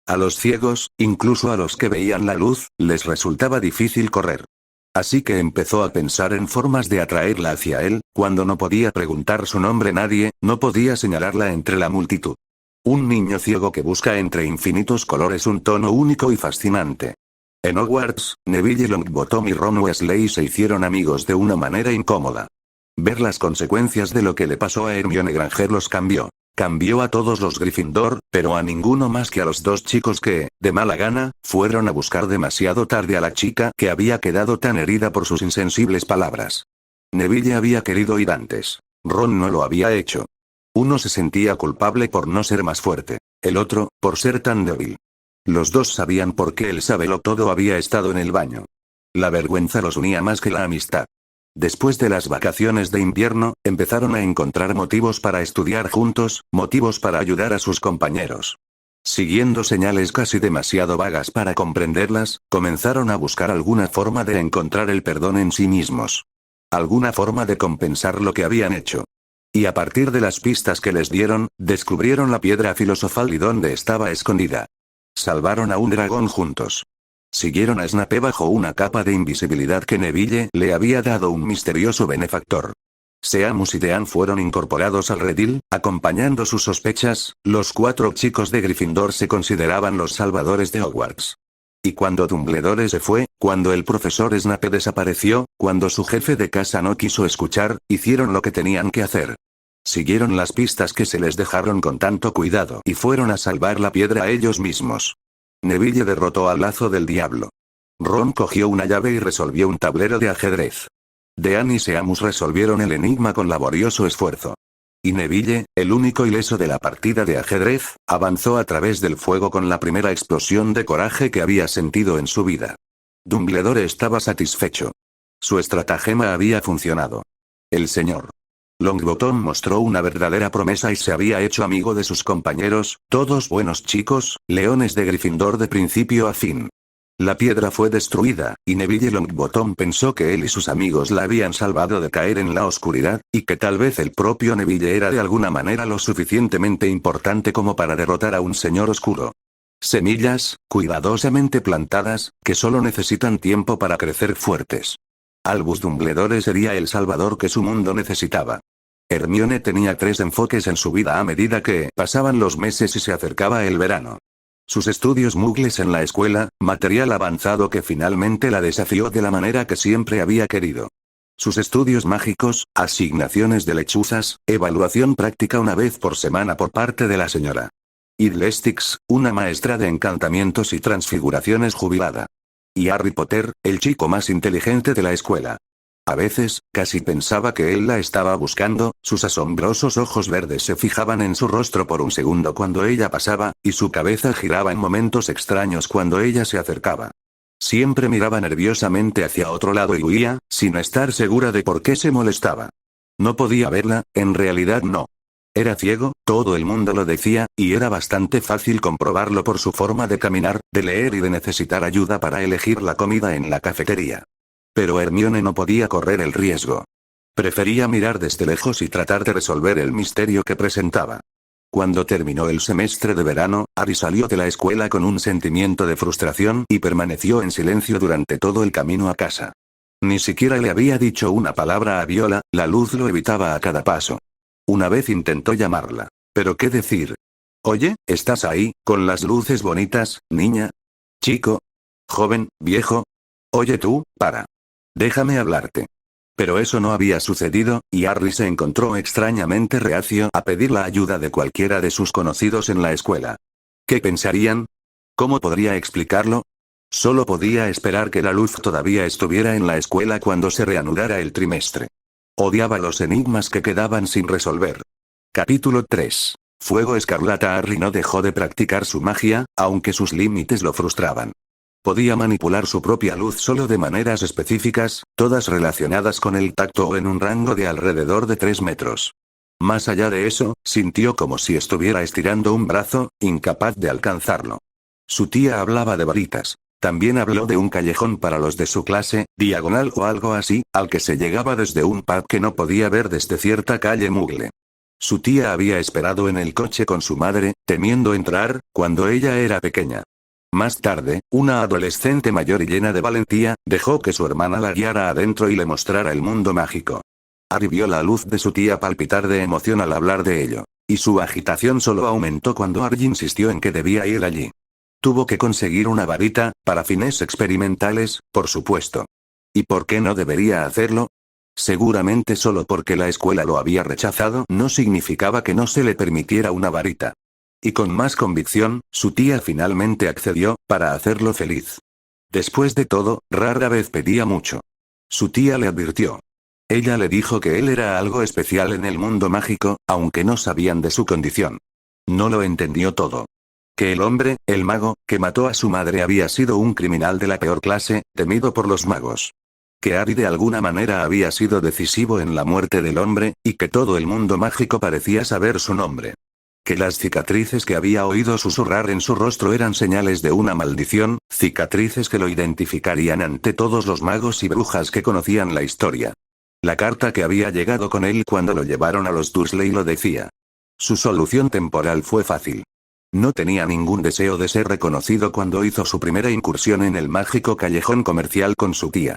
A los ciegos, incluso a los que veían la luz, les resultaba difícil correr. Así que empezó a pensar en formas de atraerla hacia él, cuando no podía preguntar su nombre nadie, no podía señalarla entre la multitud. Un niño ciego que busca entre infinitos colores un tono único y fascinante. En Hogwarts, Neville Longbottom y Ron Weasley se hicieron amigos de una manera incómoda. Ver las consecuencias de lo que le pasó a Hermione Granger los cambió. Cambió a todos los Gryffindor, pero a ninguno más que a los dos chicos que, de mala gana, fueron a buscar demasiado tarde a la chica que había quedado tan herida por sus insensibles palabras. Neville había querido ir antes. Ron no lo había hecho. Uno se sentía culpable por no ser más fuerte. El otro, por ser tan débil. Los dos sabían por qué el sabelotodo había estado en el baño. La vergüenza los unía más que la amistad. Después de las vacaciones de invierno, empezaron a encontrar motivos para estudiar juntos, motivos para ayudar a sus compañeros. Siguiendo señales casi demasiado vagas para comprenderlas, comenzaron a buscar alguna forma de encontrar el perdón en sí mismos. Alguna forma de compensar lo que habían hecho. Y a partir de las pistas que les dieron, descubrieron la piedra filosofal y dónde estaba escondida. Salvaron a un dragón juntos. Siguieron a Snape bajo una capa de invisibilidad que Neville le había dado un misterioso benefactor. Seamus y Dean fueron incorporados al redil, acompañando sus sospechas. Los 4 chicos de Gryffindor se consideraban los salvadores de Hogwarts. Y cuando Dumbledore se fue, cuando el profesor Snape desapareció, cuando su jefe de casa no quiso escuchar, hicieron lo que tenían que hacer. Siguieron las pistas que se les dejaron con tanto cuidado y fueron a salvar la piedra a ellos mismos. Neville derrotó al lazo del diablo. Ron cogió una llave y resolvió un tablero de ajedrez. Dean y Seamus resolvieron el enigma con laborioso esfuerzo. Y Neville, el único ileso de la partida de ajedrez, avanzó a través del fuego con la primera explosión de coraje que había sentido en su vida. Dumbledore estaba satisfecho. Su estratagema había funcionado. El señor Longbottom mostró una verdadera promesa y se había hecho amigo de sus compañeros, todos buenos chicos, leones de Gryffindor de principio a fin. La piedra fue destruida, y Neville Longbottom pensó que él y sus amigos la habían salvado de caer en la oscuridad, y que tal vez el propio Neville era de alguna manera lo suficientemente importante como para derrotar a un señor oscuro. Semillas, cuidadosamente plantadas, que solo necesitan tiempo para crecer fuertes. Albus Dumbledore sería el salvador que su mundo necesitaba. Hermione tenía 3 enfoques en su vida a medida que pasaban los meses y se acercaba el verano. Sus estudios mugles en la escuela, material avanzado que finalmente la desafió de la manera que siempre había querido. Sus estudios mágicos, asignaciones de lechuzas, evaluación práctica una vez por semana por parte de la señora Idlestix, una maestra de encantamientos y transfiguraciones jubilada. Y Harry Potter, el chico más inteligente de la escuela. A veces, casi pensaba que él la estaba buscando, sus asombrosos ojos verdes se fijaban en su rostro por un segundo cuando ella pasaba, y su cabeza giraba en momentos extraños cuando ella se acercaba. Siempre miraba nerviosamente hacia otro lado y huía, sin estar segura de por qué se molestaba. No podía verla, en realidad no. Era ciego, todo el mundo lo decía, y era bastante fácil comprobarlo por su forma de caminar, de leer y de necesitar ayuda para elegir la comida en la cafetería. Pero Hermione no podía correr el riesgo. Prefería mirar desde lejos y tratar de resolver el misterio que presentaba. Cuando terminó el semestre de verano, Harry salió de la escuela con un sentimiento de frustración y permaneció en silencio durante todo el camino a casa. Ni siquiera le había dicho una palabra a Viola, la luz lo evitaba a cada paso. Una vez intentó llamarla. ¿Pero qué decir? Oye, ¿estás ahí, con las luces bonitas, niña? Chico. Joven, viejo. Oye tú, para. Déjame hablarte. Pero eso no había sucedido, y Harry se encontró extrañamente reacio a pedir la ayuda de cualquiera de sus conocidos en la escuela. ¿Qué pensarían? ¿Cómo podría explicarlo? Solo podía esperar que la luz todavía estuviera en la escuela cuando se reanudara el trimestre. Odiaba los enigmas que quedaban sin resolver. Capítulo 3. Fuego Escarlata. Harry no dejó de practicar su magia, aunque sus límites lo frustraban. Podía manipular su propia luz solo de maneras específicas, todas relacionadas con el tacto o en un rango de alrededor de 3 metros. Más allá de eso, sintió como si estuviera estirando un brazo, incapaz de alcanzarlo. Su tía hablaba de varitas. También habló de un callejón para los de su clase, diagonal o algo así, al que se llegaba desde un pub que no podía ver desde cierta calle mugle. Su tía había esperado en el coche con su madre, temiendo entrar, cuando ella era pequeña. Más tarde, una adolescente mayor y llena de valentía, dejó que su hermana la guiara adentro y le mostrara el mundo mágico. Harry vio la luz de su tía palpitar de emoción al hablar de ello. Y su agitación solo aumentó cuando Harry insistió en que debía ir allí. Tuvo que conseguir una varita, para fines experimentales, por supuesto. ¿Y por qué no debería hacerlo? Seguramente solo porque la escuela lo había rechazado no significaba que no se le permitiera una varita. Y con más convicción, su tía finalmente accedió, para hacerlo feliz. Después de todo, rara vez pedía mucho. Su tía le advirtió. Ella le dijo que él era algo especial en el mundo mágico, aunque no sabían de su condición. No lo entendió todo. Que el hombre, el mago, que mató a su madre había sido un criminal de la peor clase, temido por los magos. Que Ari de alguna manera había sido decisivo en la muerte del hombre, y que todo el mundo mágico parecía saber su nombre. Que las cicatrices que había oído susurrar en su rostro eran señales de una maldición, cicatrices que lo identificarían ante todos los magos y brujas que conocían la historia. La carta que había llegado con él cuando lo llevaron a los Dursley lo decía. Su solución temporal fue fácil. No tenía ningún deseo de ser reconocido cuando hizo su primera incursión en el mágico callejón comercial con su tía.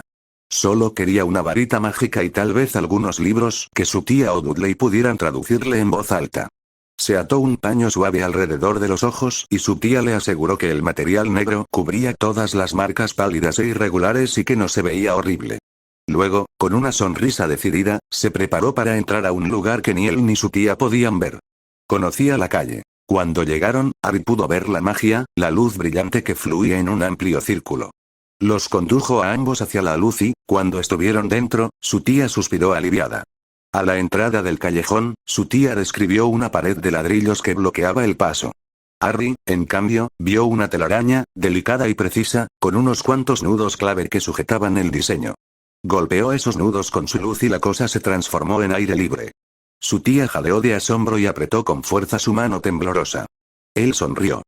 Solo quería una varita mágica y tal vez algunos libros que su tía o Dudley pudieran traducirle en voz alta. Se ató un paño suave alrededor de los ojos y su tía le aseguró que el material negro cubría todas las marcas pálidas e irregulares y que no se veía horrible. Luego, con una sonrisa decidida, se preparó para entrar a un lugar que ni él ni su tía podían ver. Conocía la calle. Cuando llegaron, Harry pudo ver la magia, la luz brillante que fluía en un amplio círculo. Los condujo a ambos hacia la luz y, cuando estuvieron dentro, su tía suspiró aliviada. A la entrada del callejón, su tía describió una pared de ladrillos que bloqueaba el paso. Harry, en cambio, vio una telaraña, delicada y precisa, con unos cuantos nudos clave que sujetaban el diseño. Golpeó esos nudos con su luz y la cosa se transformó en aire libre. Su tía jadeó de asombro y apretó con fuerza su mano temblorosa. Él sonrió.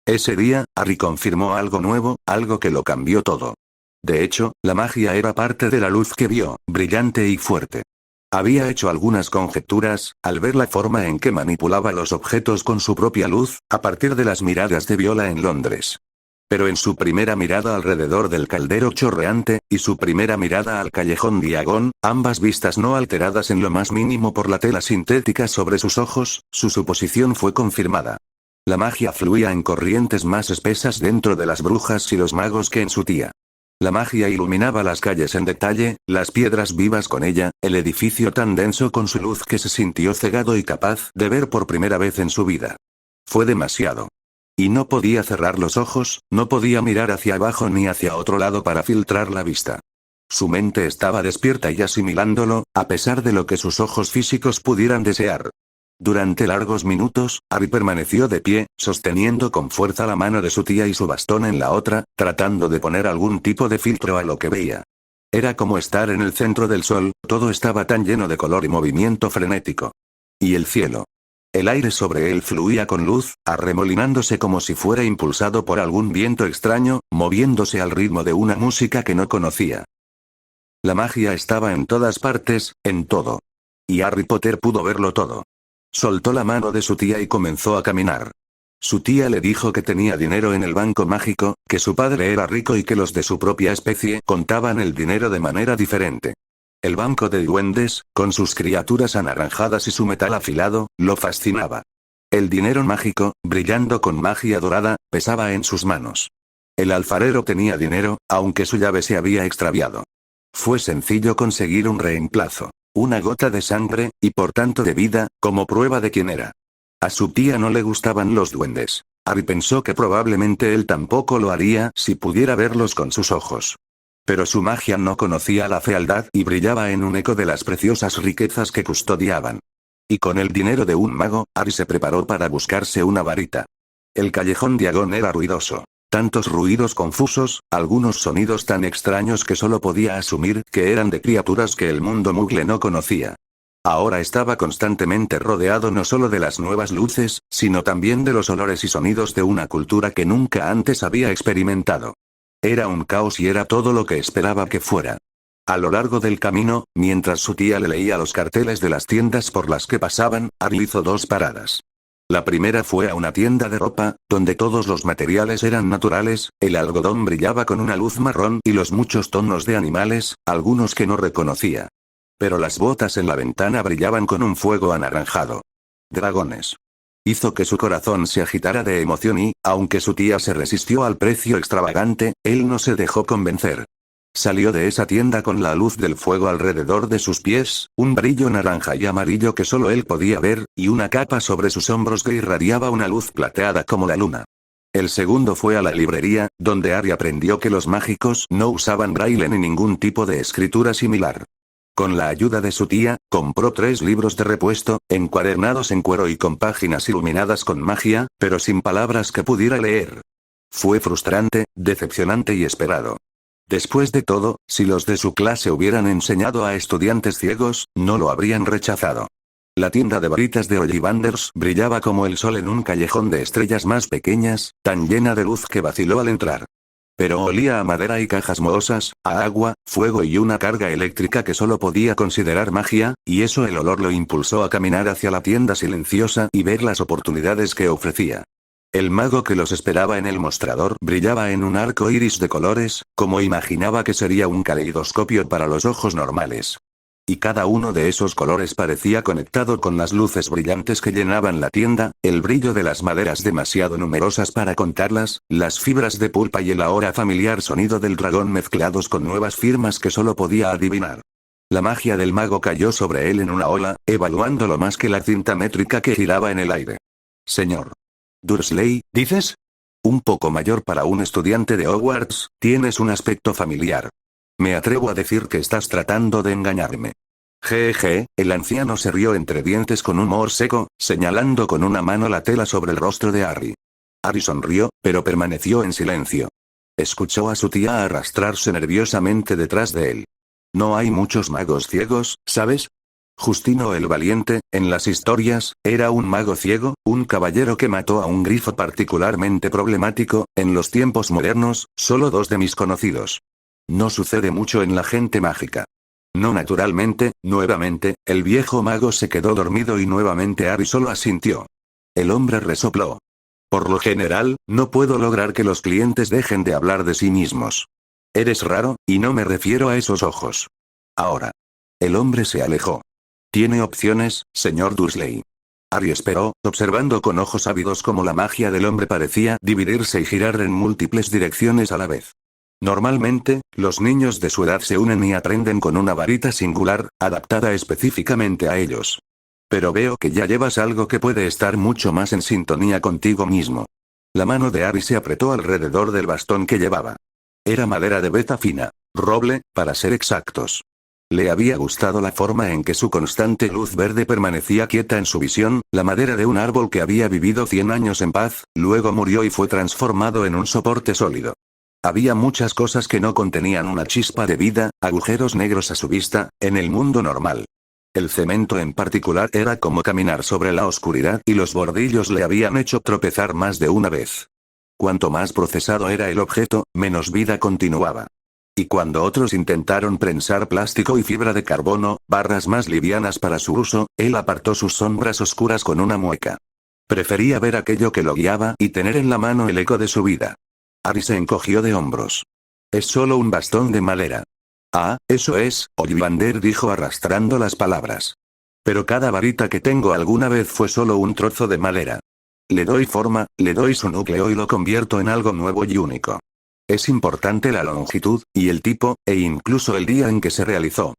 Ese día, Harry confirmó algo nuevo, algo que lo cambió todo. De hecho, la magia era parte de la luz que vio, brillante y fuerte. Había hecho algunas conjeturas, al ver la forma en que manipulaba los objetos con su propia luz, a partir de las miradas de Viola en Londres. Pero en su primera mirada alrededor del caldero chorreante, y su primera mirada al callejón Diagon, ambas vistas no alteradas en lo más mínimo por la tela sintética sobre sus ojos, su suposición fue confirmada. La magia fluía en corrientes más espesas dentro de las brujas y los magos que en su tía. La magia iluminaba las calles en detalle, las piedras vivas con ella, el edificio tan denso con su luz que se sintió cegado y capaz de ver por primera vez en su vida. Fue demasiado. Y no podía cerrar los ojos, no podía mirar hacia abajo ni hacia otro lado para filtrar la vista. Su mente estaba despierta y asimilándolo, a pesar de lo que sus ojos físicos pudieran desear. Durante largos minutos, Harry permaneció de pie, sosteniendo con fuerza la mano de su tía y su bastón en la otra, tratando de poner algún tipo de filtro a lo que veía. Era como estar en el centro del sol, todo estaba tan lleno de color y movimiento frenético. Y el cielo. El aire sobre él fluía con luz, arremolinándose como si fuera impulsado por algún viento extraño, moviéndose al ritmo de una música que no conocía. La magia estaba en todas partes, en todo. Y Harry Potter pudo verlo todo. Soltó la mano de su tía y comenzó a caminar. Su tía le dijo que tenía dinero en el banco mágico, que su padre era rico y que los de su propia especie contaban el dinero de manera diferente. El banco de duendes, con sus criaturas anaranjadas y su metal afilado, lo fascinaba. El dinero mágico, brillando con magia dorada, pesaba en sus manos. El alfarero tenía dinero, aunque su llave se había extraviado. Fue sencillo conseguir un reemplazo. Una gota de sangre, y por tanto de vida, como prueba de quién era. A su tía no le gustaban los duendes. Harry pensó que probablemente él tampoco lo haría si pudiera verlos con sus ojos. Pero su magia no conocía la fealdad y brillaba en un eco de las preciosas riquezas que custodiaban. Y con el dinero de un mago, Harry se preparó para buscarse una varita. El callejón Diagon era ruidoso. Tantos ruidos confusos, algunos sonidos tan extraños que solo podía asumir que eran de criaturas que el mundo Muggle no conocía. Ahora estaba constantemente rodeado no solo de las nuevas luces, sino también de los olores y sonidos de una cultura que nunca antes había experimentado. Era un caos y era todo lo que esperaba que fuera. A lo largo del camino, mientras su tía le leía los carteles de las tiendas por las que pasaban, Harry hizo 2 paradas. La primera fue a una tienda de ropa, donde todos los materiales eran naturales, el algodón brillaba con una luz marrón y los muchos tonos de animales, algunos que no reconocía. Pero las botas en la ventana brillaban con un fuego anaranjado. Dragones. Hizo que su corazón se agitara de emoción y, aunque su tía se resistió al precio extravagante, él no se dejó convencer. Salió de esa tienda con la luz del fuego alrededor de sus pies, un brillo naranja y amarillo que solo él podía ver, y una capa sobre sus hombros que irradiaba una luz plateada como la luna. El segundo fue a la librería, donde Harry aprendió que los mágicos no usaban braille ni ningún tipo de escritura similar. Con la ayuda de su tía, compró 3 libros de repuesto, encuadernados en cuero y con páginas iluminadas con magia, pero sin palabras que pudiera leer. Fue frustrante, decepcionante y esperado. Después de todo, si los de su clase hubieran enseñado a estudiantes ciegos, no lo habrían rechazado. La tienda de varitas de Ollivanders brillaba como el sol en un callejón de estrellas más pequeñas, tan llena de luz que vaciló al entrar. Pero olía a madera y cajas mohosas, a agua, fuego y una carga eléctrica que solo podía considerar magia, y eso el olor lo impulsó a caminar hacia la tienda silenciosa y ver las oportunidades que ofrecía. El mago que los esperaba en el mostrador brillaba en un arco iris de colores, como imaginaba que sería un caleidoscopio para los ojos normales. Y cada uno de esos colores parecía conectado con las luces brillantes que llenaban la tienda, el brillo de las maderas demasiado numerosas para contarlas, las fibras de pulpa y el ahora familiar sonido del dragón mezclados con nuevas firmas que solo podía adivinar. La magia del mago cayó sobre él en una ola, evaluándolo más que la cinta métrica que giraba en el aire. Señor Dursley, ¿dices? Un poco mayor para un estudiante de Hogwarts, tienes un aspecto familiar. Me atrevo a decir que estás tratando de engañarme. Jeje, el anciano se rió entre dientes con humor seco, señalando con una mano la tela sobre el rostro de Harry. Harry sonrió, pero permaneció en silencio. Escuchó a su tía arrastrarse nerviosamente detrás de él. No hay muchos magos ciegos, ¿sabes? Justino el Valiente, en las historias, era un mago ciego, un caballero que mató a un grifo particularmente problemático. En los tiempos modernos, solo 2 de mis conocidos. No sucede mucho en la gente mágica. No naturalmente, nuevamente, el viejo mago se quedó dormido y nuevamente Harry solo asintió. El hombre resopló. Por lo general, no puedo lograr que los clientes dejen de hablar de sí mismos. Eres raro, y no me refiero a esos ojos. Ahora. El hombre se alejó. Tiene opciones, señor Dursley. Harry esperó, observando con ojos ávidos cómo la magia del hombre parecía dividirse y girar en múltiples direcciones a la vez. Normalmente, los niños de su edad se unen y aprenden con una varita singular, adaptada específicamente a ellos. Pero veo que ya llevas algo que puede estar mucho más en sintonía contigo mismo. La mano de Harry se apretó alrededor del bastón que llevaba. Era madera de beta fina, roble, para ser exactos. Le había gustado la forma en que su constante luz verde permanecía quieta en su visión, la madera de un árbol que había vivido 100 años en paz, luego murió y fue transformado en un soporte sólido. Había muchas cosas que no contenían una chispa de vida, agujeros negros a su vista, en el mundo normal. El cemento en particular era como caminar sobre la oscuridad y los bordillos le habían hecho tropezar más de una vez. Cuanto más procesado era el objeto, menos vida continuaba. Y cuando otros intentaron prensar plástico y fibra de carbono, barras más livianas para su uso, él apartó sus sombras oscuras con una mueca. Prefería ver aquello que lo guiaba y tener en la mano el eco de su vida. Harry se encogió de hombros. Es solo un bastón de madera. Ah, eso es, Ollivander dijo arrastrando las palabras. Pero cada varita que tengo alguna vez fue solo un trozo de madera. Le doy forma, le doy su núcleo y lo convierto en algo nuevo y único. Es importante la longitud, y el tipo, e incluso el día en que se realizó.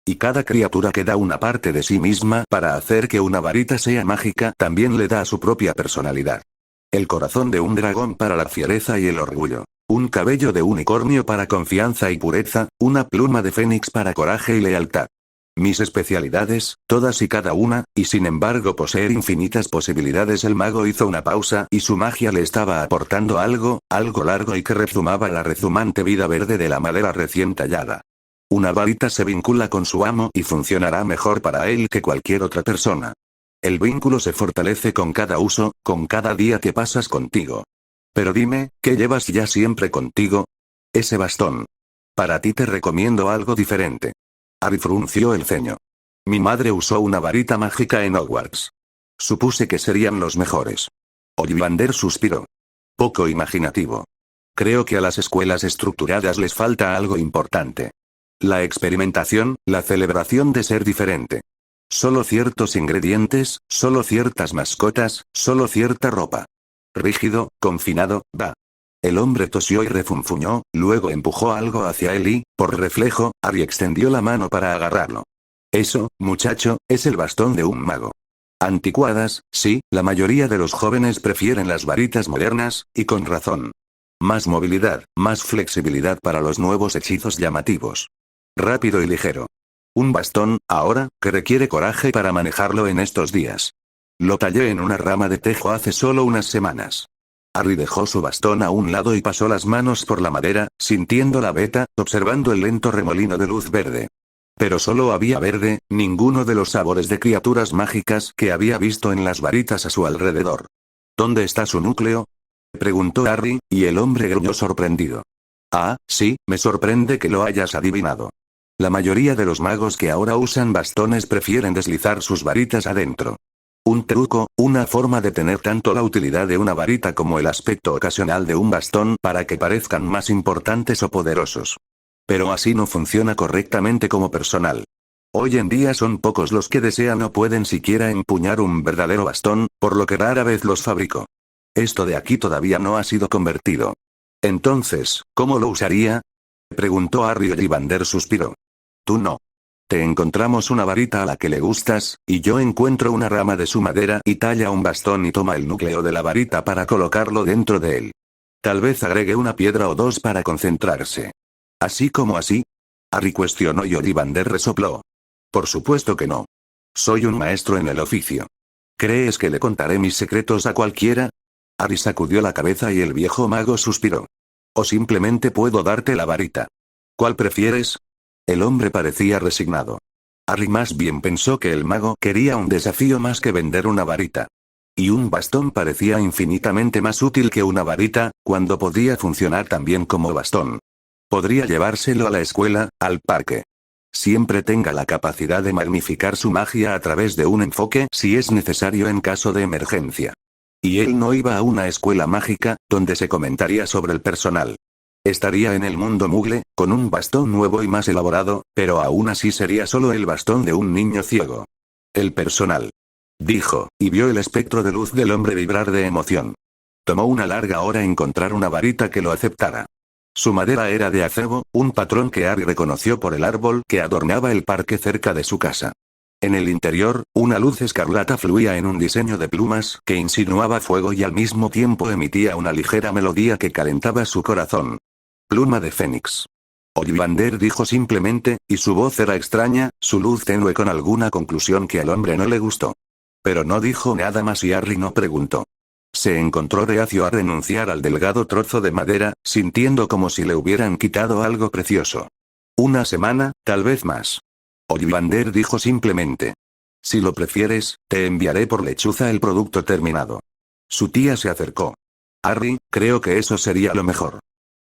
Y cada criatura que da una parte de sí misma para hacer que una varita sea mágica también le da su propia personalidad. El corazón de un dragón para la fiereza y el orgullo. Un cabello de unicornio para confianza y pureza, una pluma de fénix para coraje y lealtad. Mis especialidades, todas y cada una, y sin embargo poseer infinitas posibilidades. El mago hizo una pausa y su magia le estaba aportando algo largo y que rezumaba la rezumante vida verde de la madera recién tallada. Una varita se vincula con su amo y funcionará mejor para él que cualquier otra persona. El vínculo se fortalece con cada uso, con cada día que pasas contigo. Pero dime, ¿qué llevas ya siempre contigo? Ese bastón. Para ti te recomiendo algo diferente. Harry frunció el ceño. Mi madre usó una varita mágica en Hogwarts. Supuse que serían los mejores. Ollivander suspiró. Poco imaginativo. Creo que a las escuelas estructuradas les falta algo importante. La experimentación, la celebración de ser diferente. Solo ciertos ingredientes, solo ciertas mascotas, solo cierta ropa. Rígido, confinado, va. El hombre tosió y refunfuñó, luego empujó algo hacia él y, por reflejo, Harry extendió la mano para agarrarlo. Eso, muchacho, es el bastón de un mago. Anticuadas, sí, la mayoría de los jóvenes prefieren las varitas modernas, y con razón. Más movilidad, más flexibilidad para los nuevos hechizos llamativos. Rápido y ligero. Un bastón, ahora, que requiere coraje para manejarlo en estos días. Lo tallé en una rama de tejo hace solo unas semanas. Harry dejó su bastón a un lado y pasó las manos por la madera, sintiendo la veta, observando el lento remolino de luz verde. Pero solo había verde, ninguno de los sabores de criaturas mágicas que había visto en las varitas a su alrededor. ¿Dónde está su núcleo?, preguntó Harry, y el hombre gruñó sorprendido. Ah, sí, me sorprende que lo hayas adivinado. La mayoría de los magos que ahora usan bastones prefieren deslizar sus varitas adentro. Un truco, una forma de tener tanto la utilidad de una varita como el aspecto ocasional de un bastón para que parezcan más importantes o poderosos. Pero así no funciona correctamente como personal. Hoy en día son pocos los que desean o pueden siquiera empuñar un verdadero bastón, por lo que rara vez los fabrico. Esto de aquí todavía no ha sido convertido. Entonces, ¿cómo lo usaría?, preguntó Harry. Ollivander suspiró. Tú no. Te encontramos una varita a la que le gustas, y yo encuentro una rama de su madera y talla un bastón y toma el núcleo de la varita para colocarlo dentro de él. Tal vez agregue una piedra o dos para concentrarse. ¿Así como así?, Harry cuestionó y Ollivander resopló. Por supuesto que no. Soy un maestro en el oficio. ¿Crees que le contaré mis secretos a cualquiera? Harry sacudió la cabeza y el viejo mago suspiró. O simplemente puedo darte la varita. ¿Cuál prefieres? El hombre parecía resignado. Harry más bien pensó que el mago quería un desafío más que vender una varita. Y un bastón parecía infinitamente más útil que una varita, cuando podía funcionar también como bastón. Podría llevárselo a la escuela, al parque. Siempre tenga la capacidad de magnificar su magia a través de un enfoque si es necesario en caso de emergencia. Y él no iba a una escuela mágica, donde se comentaría sobre el personal. Estaría en el mundo Mugle, con un bastón nuevo y más elaborado, pero aún así sería solo el bastón de un niño ciego. El personal. Dijo, y vio el espectro de luz del hombre vibrar de emoción. Tomó una larga hora encontrar una varita que lo aceptara. Su madera era de acebo, un patrón que Harry reconoció por el árbol que adornaba el parque cerca de su casa. En el interior, una luz escarlata fluía en un diseño de plumas que insinuaba fuego y al mismo tiempo emitía una ligera melodía que calentaba su corazón. Pluma de fénix. Ollivander dijo simplemente, y su voz era extraña, su luz tenue con alguna conclusión que al hombre no le gustó. Pero no dijo nada más y Harry no preguntó. Se encontró reacio a renunciar al delgado trozo de madera, sintiendo como si le hubieran quitado algo precioso. Una semana, tal vez más. Ollivander dijo simplemente. Si lo prefieres, te enviaré por lechuza el producto terminado. Su tía se acercó. Harry, creo que eso sería lo mejor.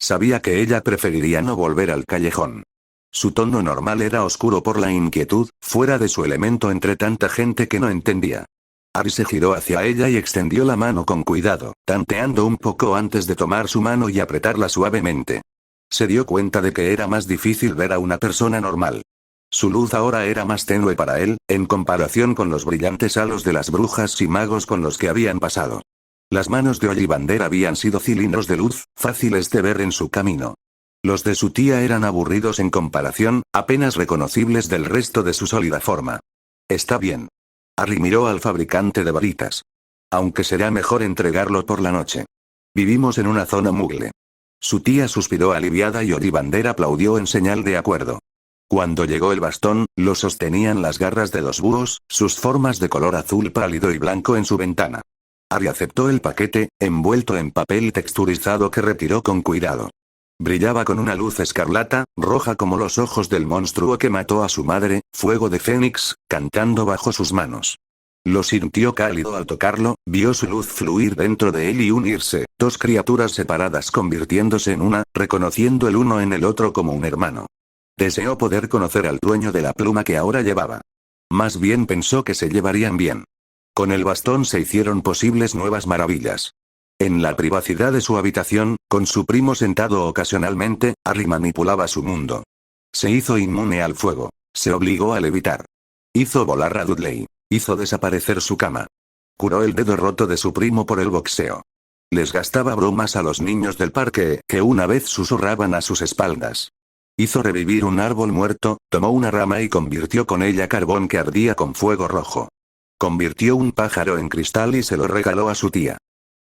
Sabía que ella preferiría no volver al callejón. Su tono normal era oscuro por la inquietud, fuera de su elemento entre tanta gente que no entendía. Harry se giró hacia ella y extendió la mano con cuidado, tanteando un poco antes de tomar su mano y apretarla suavemente. Se dio cuenta de que era más difícil ver a una persona normal. Su luz ahora era más tenue para él, en comparación con los brillantes halos de las brujas y magos con los que habían pasado. Las manos de Ollivander habían sido cilindros de luz, fáciles de ver en su camino. Los de su tía eran aburridos en comparación, apenas reconocibles del resto de su sólida forma. Está bien. Harry miró al fabricante de varitas. Aunque será mejor entregarlo por la noche. Vivimos en una zona mugle. Su tía suspiró aliviada y Ollivander aplaudió en señal de acuerdo. Cuando llegó el bastón, lo sostenían las garras de dos búhos, sus formas de color azul pálido y blanco en su ventana. Harry aceptó el paquete, envuelto en papel texturizado que retiró con cuidado. Brillaba con una luz escarlata, roja como los ojos del monstruo que mató a su madre, fuego de fénix, cantando bajo sus manos. Lo sintió cálido al tocarlo, vio su luz fluir dentro de él y unirse, dos criaturas separadas convirtiéndose en una, reconociendo el uno en el otro como un hermano. Deseó poder conocer al dueño de la pluma que ahora llevaba. Más bien pensó que se llevarían bien. Con el bastón se hicieron posibles nuevas maravillas. En la privacidad de su habitación, con su primo sentado ocasionalmente, Harry manipulaba su mundo. Se hizo inmune al fuego. Se obligó a levitar. Hizo volar a Dudley. Hizo desaparecer su cama. Curó el dedo roto de su primo por el boxeo. Les gastaba bromas a los niños del parque, que una vez susurraban a sus espaldas. Hizo revivir un árbol muerto, tomó una rama y convirtió con ella carbón que ardía con fuego rojo. Convirtió un pájaro en cristal y se lo regaló a su tía.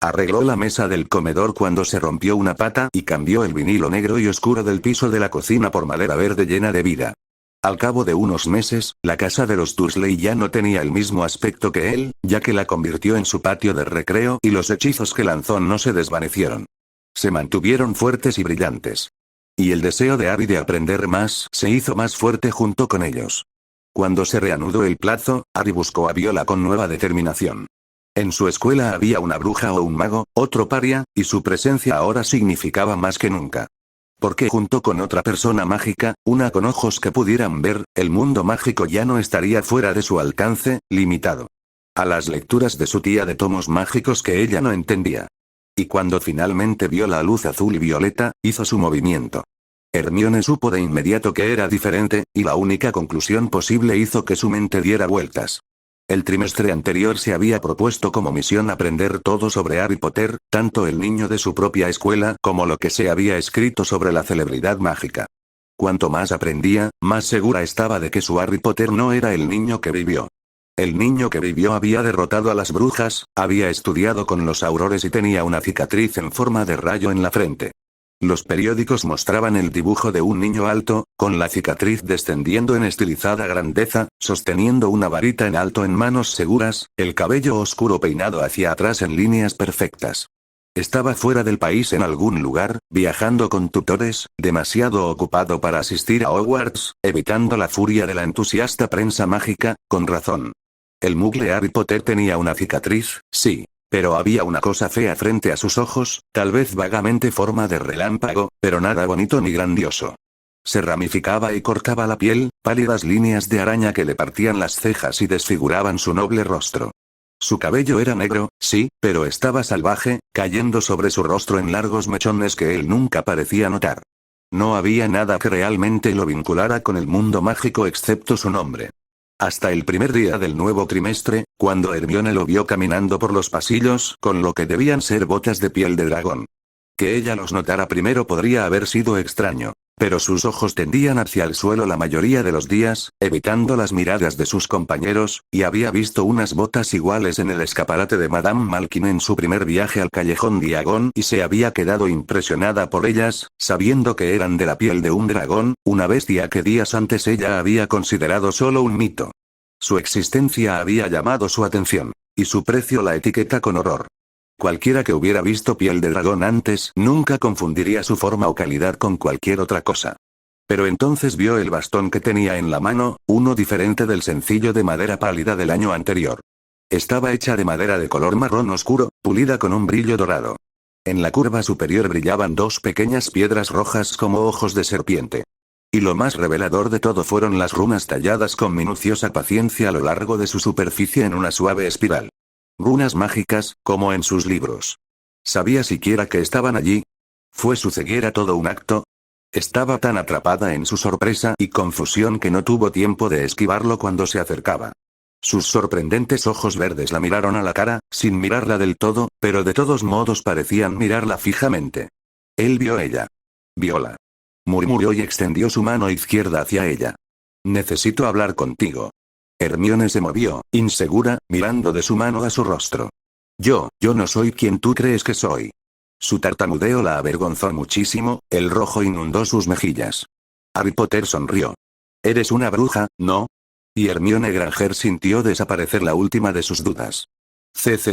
Arregló la mesa del comedor cuando se rompió una pata y cambió el vinilo negro y oscuro del piso de la cocina por madera verde llena de vida. Al cabo de unos meses, la casa de los Dursley ya no tenía el mismo aspecto que él, ya que la convirtió en su patio de recreo y los hechizos que lanzó no se desvanecieron. Se mantuvieron fuertes y brillantes. Y el deseo de Harry de aprender más se hizo más fuerte junto con ellos. Cuando se reanudó el plazo, Harry buscó a Viola con nueva determinación. En su escuela había una bruja o un mago, otro paria, y su presencia ahora significaba más que nunca. Porque junto con otra persona mágica, una con ojos que pudieran ver, el mundo mágico ya no estaría fuera de su alcance, limitado. A las lecturas de su tía de tomos mágicos que ella no entendía. Y cuando finalmente vio la luz azul y violeta, hizo su movimiento. Hermione supo de inmediato que era diferente, y la única conclusión posible hizo que su mente diera vueltas. El trimestre anterior se había propuesto como misión aprender todo sobre Harry Potter, tanto el niño de su propia escuela como lo que se había escrito sobre la celebridad mágica. Cuanto más aprendía, más segura estaba de que su Harry Potter no era el niño que vivió. El niño que vivió había derrotado a las brujas, había estudiado con los aurores y tenía una cicatriz en forma de rayo en la frente. Los periódicos mostraban el dibujo de un niño alto, con la cicatriz descendiendo en estilizada grandeza, sosteniendo una varita en alto en manos seguras, el cabello oscuro peinado hacia atrás en líneas perfectas. Estaba fuera del país en algún lugar, viajando con tutores, demasiado ocupado para asistir a Hogwarts, evitando la furia de la entusiasta prensa mágica, con razón. El mugle Harry Potter tenía una cicatriz, sí. Pero había una cosa fea frente a sus ojos, tal vez vagamente forma de relámpago, pero nada bonito ni grandioso. Se ramificaba y cortaba la piel, pálidas líneas de araña que le partían las cejas y desfiguraban su noble rostro. Su cabello era negro, sí, pero estaba salvaje, cayendo sobre su rostro en largos mechones que él nunca parecía notar. No había nada que realmente lo vinculara con el mundo mágico excepto su nombre. Hasta el primer día del nuevo trimestre, cuando Hermione lo vio caminando por los pasillos con lo que debían ser botas de piel de dragón. Que ella los notara primero podría haber sido extraño. Pero sus ojos tendían hacia el suelo la mayoría de los días, evitando las miradas de sus compañeros, y había visto unas botas iguales en el escaparate de Madame Malkin en su primer viaje al callejón Diagon y se había quedado impresionada por ellas, sabiendo que eran de la piel de un dragón, una bestia que días antes ella había considerado solo un mito. Su existencia había llamado su atención, y su precio la etiqueta con horror. Cualquiera que hubiera visto piel de dragón antes nunca confundiría su forma o calidad con cualquier otra cosa. Pero entonces vio el bastón que tenía en la mano, uno diferente del sencillo de madera pálida del año anterior. Estaba hecha de madera de color marrón oscuro, pulida con un brillo dorado. En la curva superior brillaban dos pequeñas piedras rojas como ojos de serpiente. Y lo más revelador de todo fueron las runas talladas con minuciosa paciencia a lo largo de su superficie en una suave espiral. Runas mágicas, como en sus libros. ¿Sabía siquiera que estaban allí? ¿Fue su ceguera todo un acto? Estaba tan atrapada en su sorpresa y confusión que no tuvo tiempo de esquivarlo cuando se acercaba. Sus sorprendentes ojos verdes la miraron a la cara, sin mirarla del todo, pero de todos modos parecían mirarla fijamente. Él vio ella. Viola. Murmuró y extendió su mano izquierda hacia ella. Necesito hablar contigo. Hermione se movió, insegura, mirando de su mano a su rostro. Yo no soy quien tú crees que soy. Su tartamudeo la avergonzó muchísimo, el rojo inundó sus mejillas. Harry Potter sonrió. Eres una bruja, ¿no? Y Hermione Granger sintió desaparecer la última de sus dudas.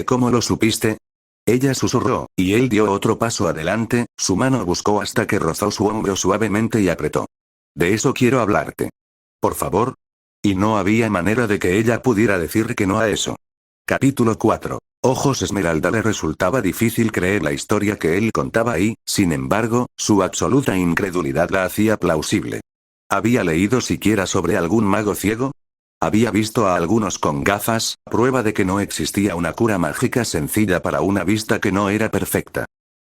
¿Cómo lo supiste? Ella susurró, y él dio otro paso adelante, su mano buscó hasta que rozó su hombro suavemente y apretó. De eso quiero hablarte. Por favor. Y no había manera de que ella pudiera decir que no a eso. Capítulo 4. Ojos Esmeralda. Le resultaba difícil creer la historia que él contaba y, sin embargo, su absoluta incredulidad la hacía plausible. ¿Había leído siquiera sobre algún mago ciego? Había visto a algunos con gafas, prueba de que no existía una cura mágica sencilla para una vista que no era perfecta.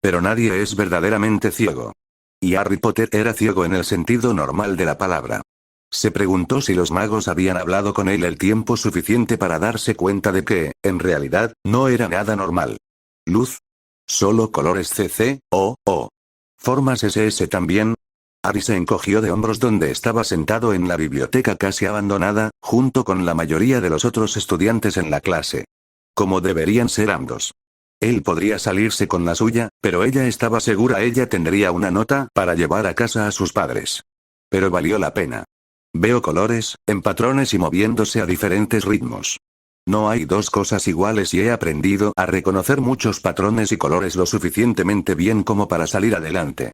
Pero nadie es verdaderamente ciego. Y Harry Potter era ciego en el sentido normal de la palabra. Se preguntó si los magos habían hablado con él el tiempo suficiente para darse cuenta de que, en realidad, no era nada normal. ¿Luz? Solo colores CC, Formas SS también. Harry se encogió de hombros donde estaba sentado en la biblioteca casi abandonada, junto con la mayoría de los otros estudiantes en la clase. Como deberían ser ambos. Él podría salirse con la suya, pero ella estaba segura ella tendría una nota para llevar a casa a sus padres. Pero valió la pena. Veo colores, en patrones y moviéndose a diferentes ritmos. No hay dos cosas iguales y he aprendido a reconocer muchos patrones y colores lo suficientemente bien como para salir adelante.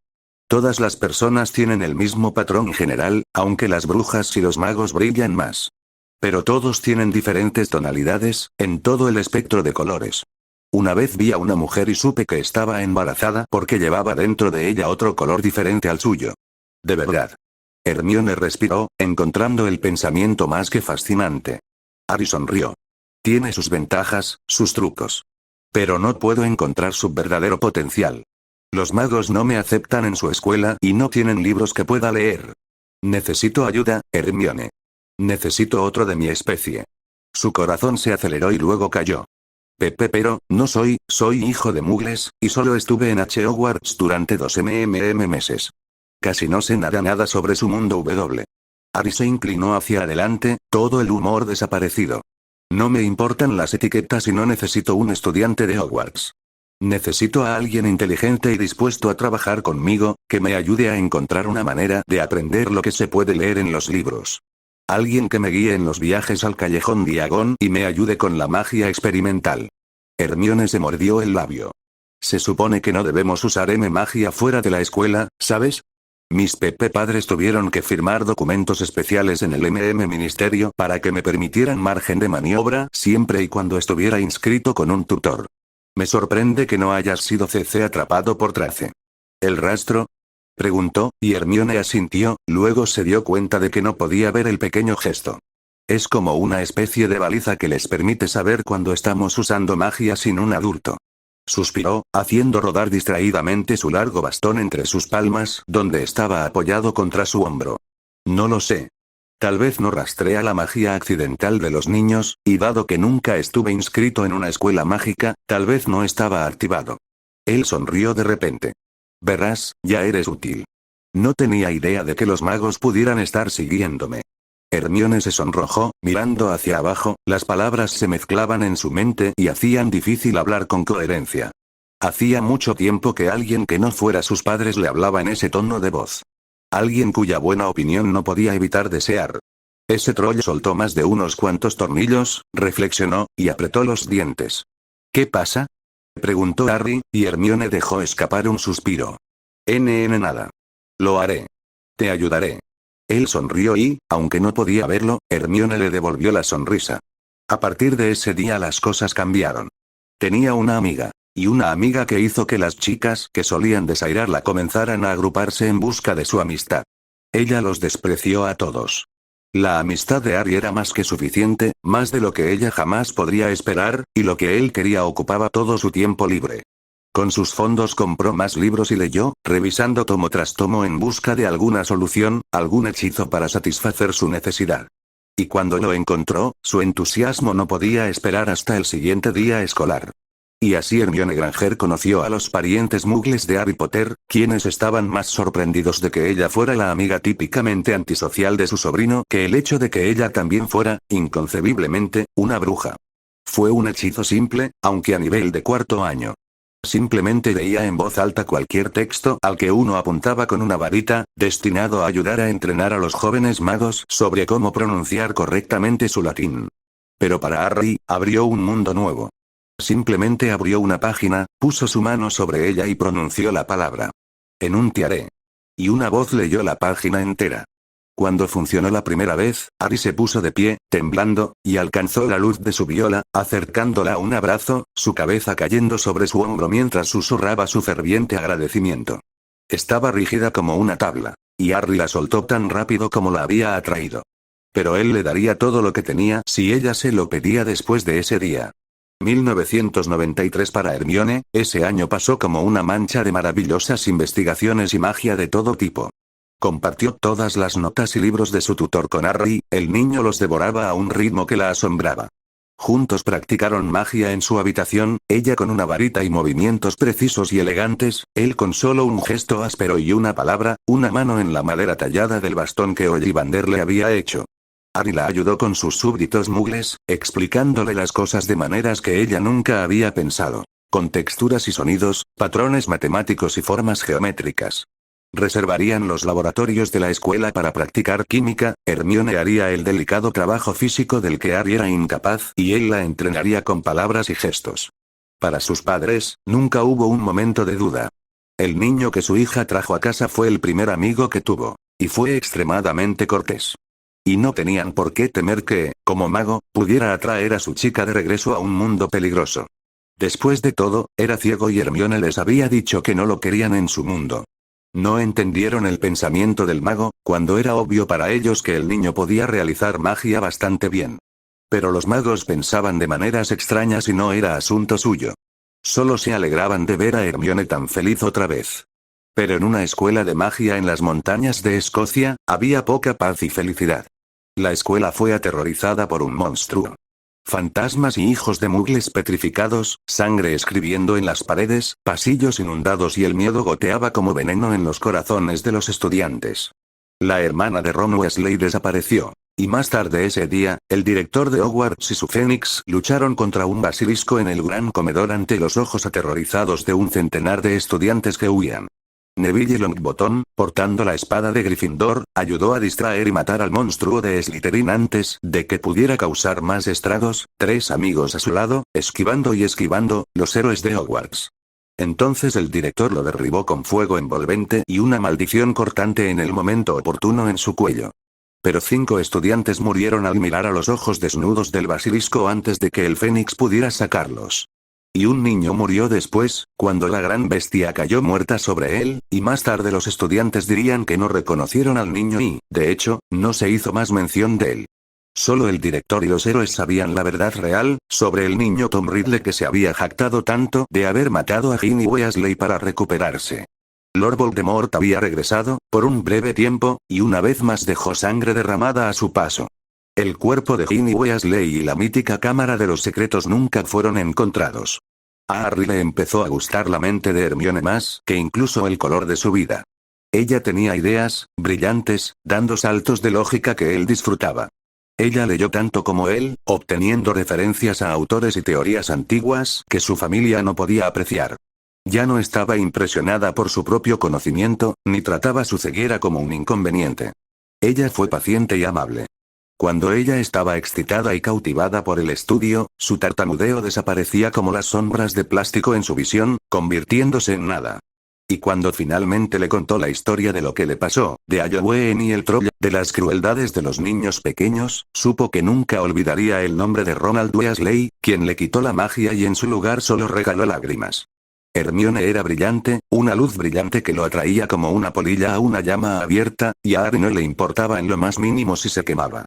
Todas las personas tienen el mismo patrón general, aunque las brujas y los magos brillan más. Pero todos tienen diferentes tonalidades, en todo el espectro de colores. Una vez vi a una mujer y supe que estaba embarazada porque llevaba dentro de ella otro color diferente al suyo. De verdad. Hermione respiró, encontrando el pensamiento más que fascinante. Harry sonrió. Tiene sus ventajas, sus trucos. Pero no puedo encontrar su verdadero potencial. Los magos no me aceptan en su escuela y no tienen libros que pueda leer. Necesito ayuda, Hermione. Necesito otro de mi especie. Su corazón se aceleró y luego cayó. Pero, no soy hijo de muggles, y solo estuve en Hogwarts durante 2 meses. Casi no sé nada sobre su mundo Harry se inclinó hacia adelante, todo el humor desaparecido. No me importan las etiquetas y no necesito un estudiante de Hogwarts. Necesito a alguien inteligente y dispuesto a trabajar conmigo, que me ayude a encontrar una manera de aprender lo que se puede leer en los libros. Alguien que me guíe en los viajes al Callejón Diagon y me ayude con la magia experimental. Hermione se mordió el labio. Se supone que no debemos usar magia fuera de la escuela, ¿sabes? Mis padres tuvieron que firmar documentos especiales en el Ministerio para que me permitieran margen de maniobra siempre y cuando estuviera inscrito con un tutor. Me sorprende que no hayas sido atrapado por Trace. ¿El rastro? Preguntó, y Hermione asintió, luego se dio cuenta de que no podía ver el pequeño gesto. Es como una especie de baliza que les permite saber cuando estamos usando magia sin un adulto. Suspiró, haciendo rodar distraídamente su largo bastón entre sus palmas, donde estaba apoyado contra su hombro. No lo sé. Tal vez no rastrea la magia accidental de los niños, y dado que nunca estuve inscrito en una escuela mágica, tal vez no estaba activado. Él sonrió de repente. Verás, ya eres útil. No tenía idea de que los magos pudieran estar siguiéndome. Hermione se sonrojó, mirando hacia abajo, las palabras se mezclaban en su mente y hacían difícil hablar con coherencia. Hacía mucho tiempo que alguien que no fuera sus padres le hablaba en ese tono de voz. Alguien cuya buena opinión no podía evitar desear. Ese troll soltó más de unos cuantos tornillos, reflexionó, y apretó los dientes. ¿Qué pasa? Preguntó Harry, y Hermione dejó escapar un suspiro. Nada. Lo haré. Te ayudaré. Él sonrió y, aunque no podía verlo, Hermione le devolvió la sonrisa. A partir de ese día las cosas cambiaron. Tenía una amiga. Y una amiga que hizo que las chicas que solían desairarla comenzaran a agruparse en busca de su amistad. Ella los despreció a todos. La amistad de Harry era más que suficiente, más de lo que ella jamás podría esperar, y lo que él quería ocupaba todo su tiempo libre. Con sus fondos compró más libros y leyó, revisando tomo tras tomo en busca de alguna solución, algún hechizo para satisfacer su necesidad. Y cuando lo encontró, su entusiasmo no podía esperar hasta el siguiente día escolar. Y así Hermione Granger conoció a los parientes muggles de Harry Potter, quienes estaban más sorprendidos de que ella fuera la amiga típicamente antisocial de su sobrino que el hecho de que ella también fuera, inconcebiblemente, una bruja. Fue un hechizo simple, aunque a nivel de cuarto año. Simplemente leía en voz alta cualquier texto al que uno apuntaba con una varita, destinado a ayudar a entrenar a los jóvenes magos sobre cómo pronunciar correctamente su latín. Pero para Harry, abrió un mundo nuevo. Simplemente abrió una página, puso su mano sobre ella y pronunció la palabra. En un tiaré. Y una voz leyó la página entera. Cuando funcionó la primera vez, Harry se puso de pie, temblando, y alcanzó la luz de su viola, acercándola a un abrazo, su cabeza cayendo sobre su hombro mientras susurraba su ferviente agradecimiento. Estaba rígida como una tabla, y Harry la soltó tan rápido como la había atraído. Pero él le daría todo lo que tenía si ella se lo pedía después de ese día. 1993 para Hermione, ese año pasó como una mancha de maravillosas investigaciones y magia de todo tipo. Compartió todas las notas y libros de su tutor con Harry, el niño los devoraba a un ritmo que la asombraba. Juntos practicaron magia en su habitación, ella con una varita y movimientos precisos y elegantes, él con solo un gesto áspero y una palabra, una mano en la madera tallada del bastón que Ollivander le había hecho. Ari la ayudó con sus súbditos mugles, explicándole las cosas de maneras que ella nunca había pensado, con texturas y sonidos, patrones matemáticos y formas geométricas. Reservarían los laboratorios de la escuela para practicar química, Hermione haría el delicado trabajo físico del que Harry era incapaz y él la entrenaría con palabras y gestos. Para sus padres, nunca hubo un momento de duda. El niño que su hija trajo a casa fue el primer amigo que tuvo, y fue extremadamente cortés. Y no tenían por qué temer que, como mago, pudiera atraer a su chica de regreso a un mundo peligroso. Después de todo, era ciego y Hermione les había dicho que no lo querían en su mundo. No entendieron el pensamiento del mago, cuando era obvio para ellos que el niño podía realizar magia bastante bien. Pero los magos pensaban de maneras extrañas y no era asunto suyo. Solo se alegraban de ver a Hermione tan feliz otra vez. Pero en una escuela de magia en las montañas de Escocia, había poca paz y felicidad. La escuela fue aterrorizada por un monstruo. Fantasmas y hijos de mugles petrificados, sangre escribiendo en las paredes, pasillos inundados y el miedo goteaba como veneno en los corazones de los estudiantes. La hermana de Ron Weasley desapareció. Y más tarde ese día, el director de Hogwarts y su Fénix lucharon contra un basilisco en el gran comedor ante los ojos aterrorizados de un centenar de estudiantes que huían. Neville Longbottom, portando la espada de Gryffindor, ayudó a distraer y matar al monstruo de Slytherin antes de que pudiera causar más estragos, 3 amigos a su lado, esquivando y esquivando, los héroes de Hogwarts. Entonces el director lo derribó con fuego envolvente y una maldición cortante en el momento oportuno en su cuello. Pero 5 estudiantes murieron al mirar a los ojos desnudos del basilisco antes de que el Fénix pudiera sacarlos. Y un niño murió después, cuando la gran bestia cayó muerta sobre él, y más tarde los estudiantes dirían que no reconocieron al niño y, de hecho, no se hizo más mención de él. Solo el director y los héroes sabían la verdad real, sobre el niño Tom Riddle que se había jactado tanto de haber matado a Ginny Weasley para recuperarse. Lord Voldemort había regresado, por un breve tiempo, y una vez más dejó sangre derramada a su paso. El cuerpo de Ginny Weasley y la mítica Cámara de los Secretos nunca fueron encontrados. A Harry le empezó a gustar la mente de Hermione más que incluso el color de su vida. Ella tenía ideas, brillantes, dando saltos de lógica que él disfrutaba. Ella leyó tanto como él, obteniendo referencias a autores y teorías antiguas que su familia no podía apreciar. Ya no estaba impresionada por su propio conocimiento, ni trataba su ceguera como un inconveniente. Ella fue paciente y amable. Cuando ella estaba excitada y cautivada por el estudio, su tartamudeo desaparecía como las sombras de plástico en su visión, convirtiéndose en nada. Y cuando finalmente le contó la historia de lo que le pasó, de Halloween y el troll, de las crueldades de los niños pequeños, supo que nunca olvidaría el nombre de Ronald Weasley, quien le quitó la magia y en su lugar solo regaló lágrimas. Hermione era brillante, una luz brillante que lo atraía como una polilla a una llama abierta, y a Harry no le importaba en lo más mínimo si se quemaba.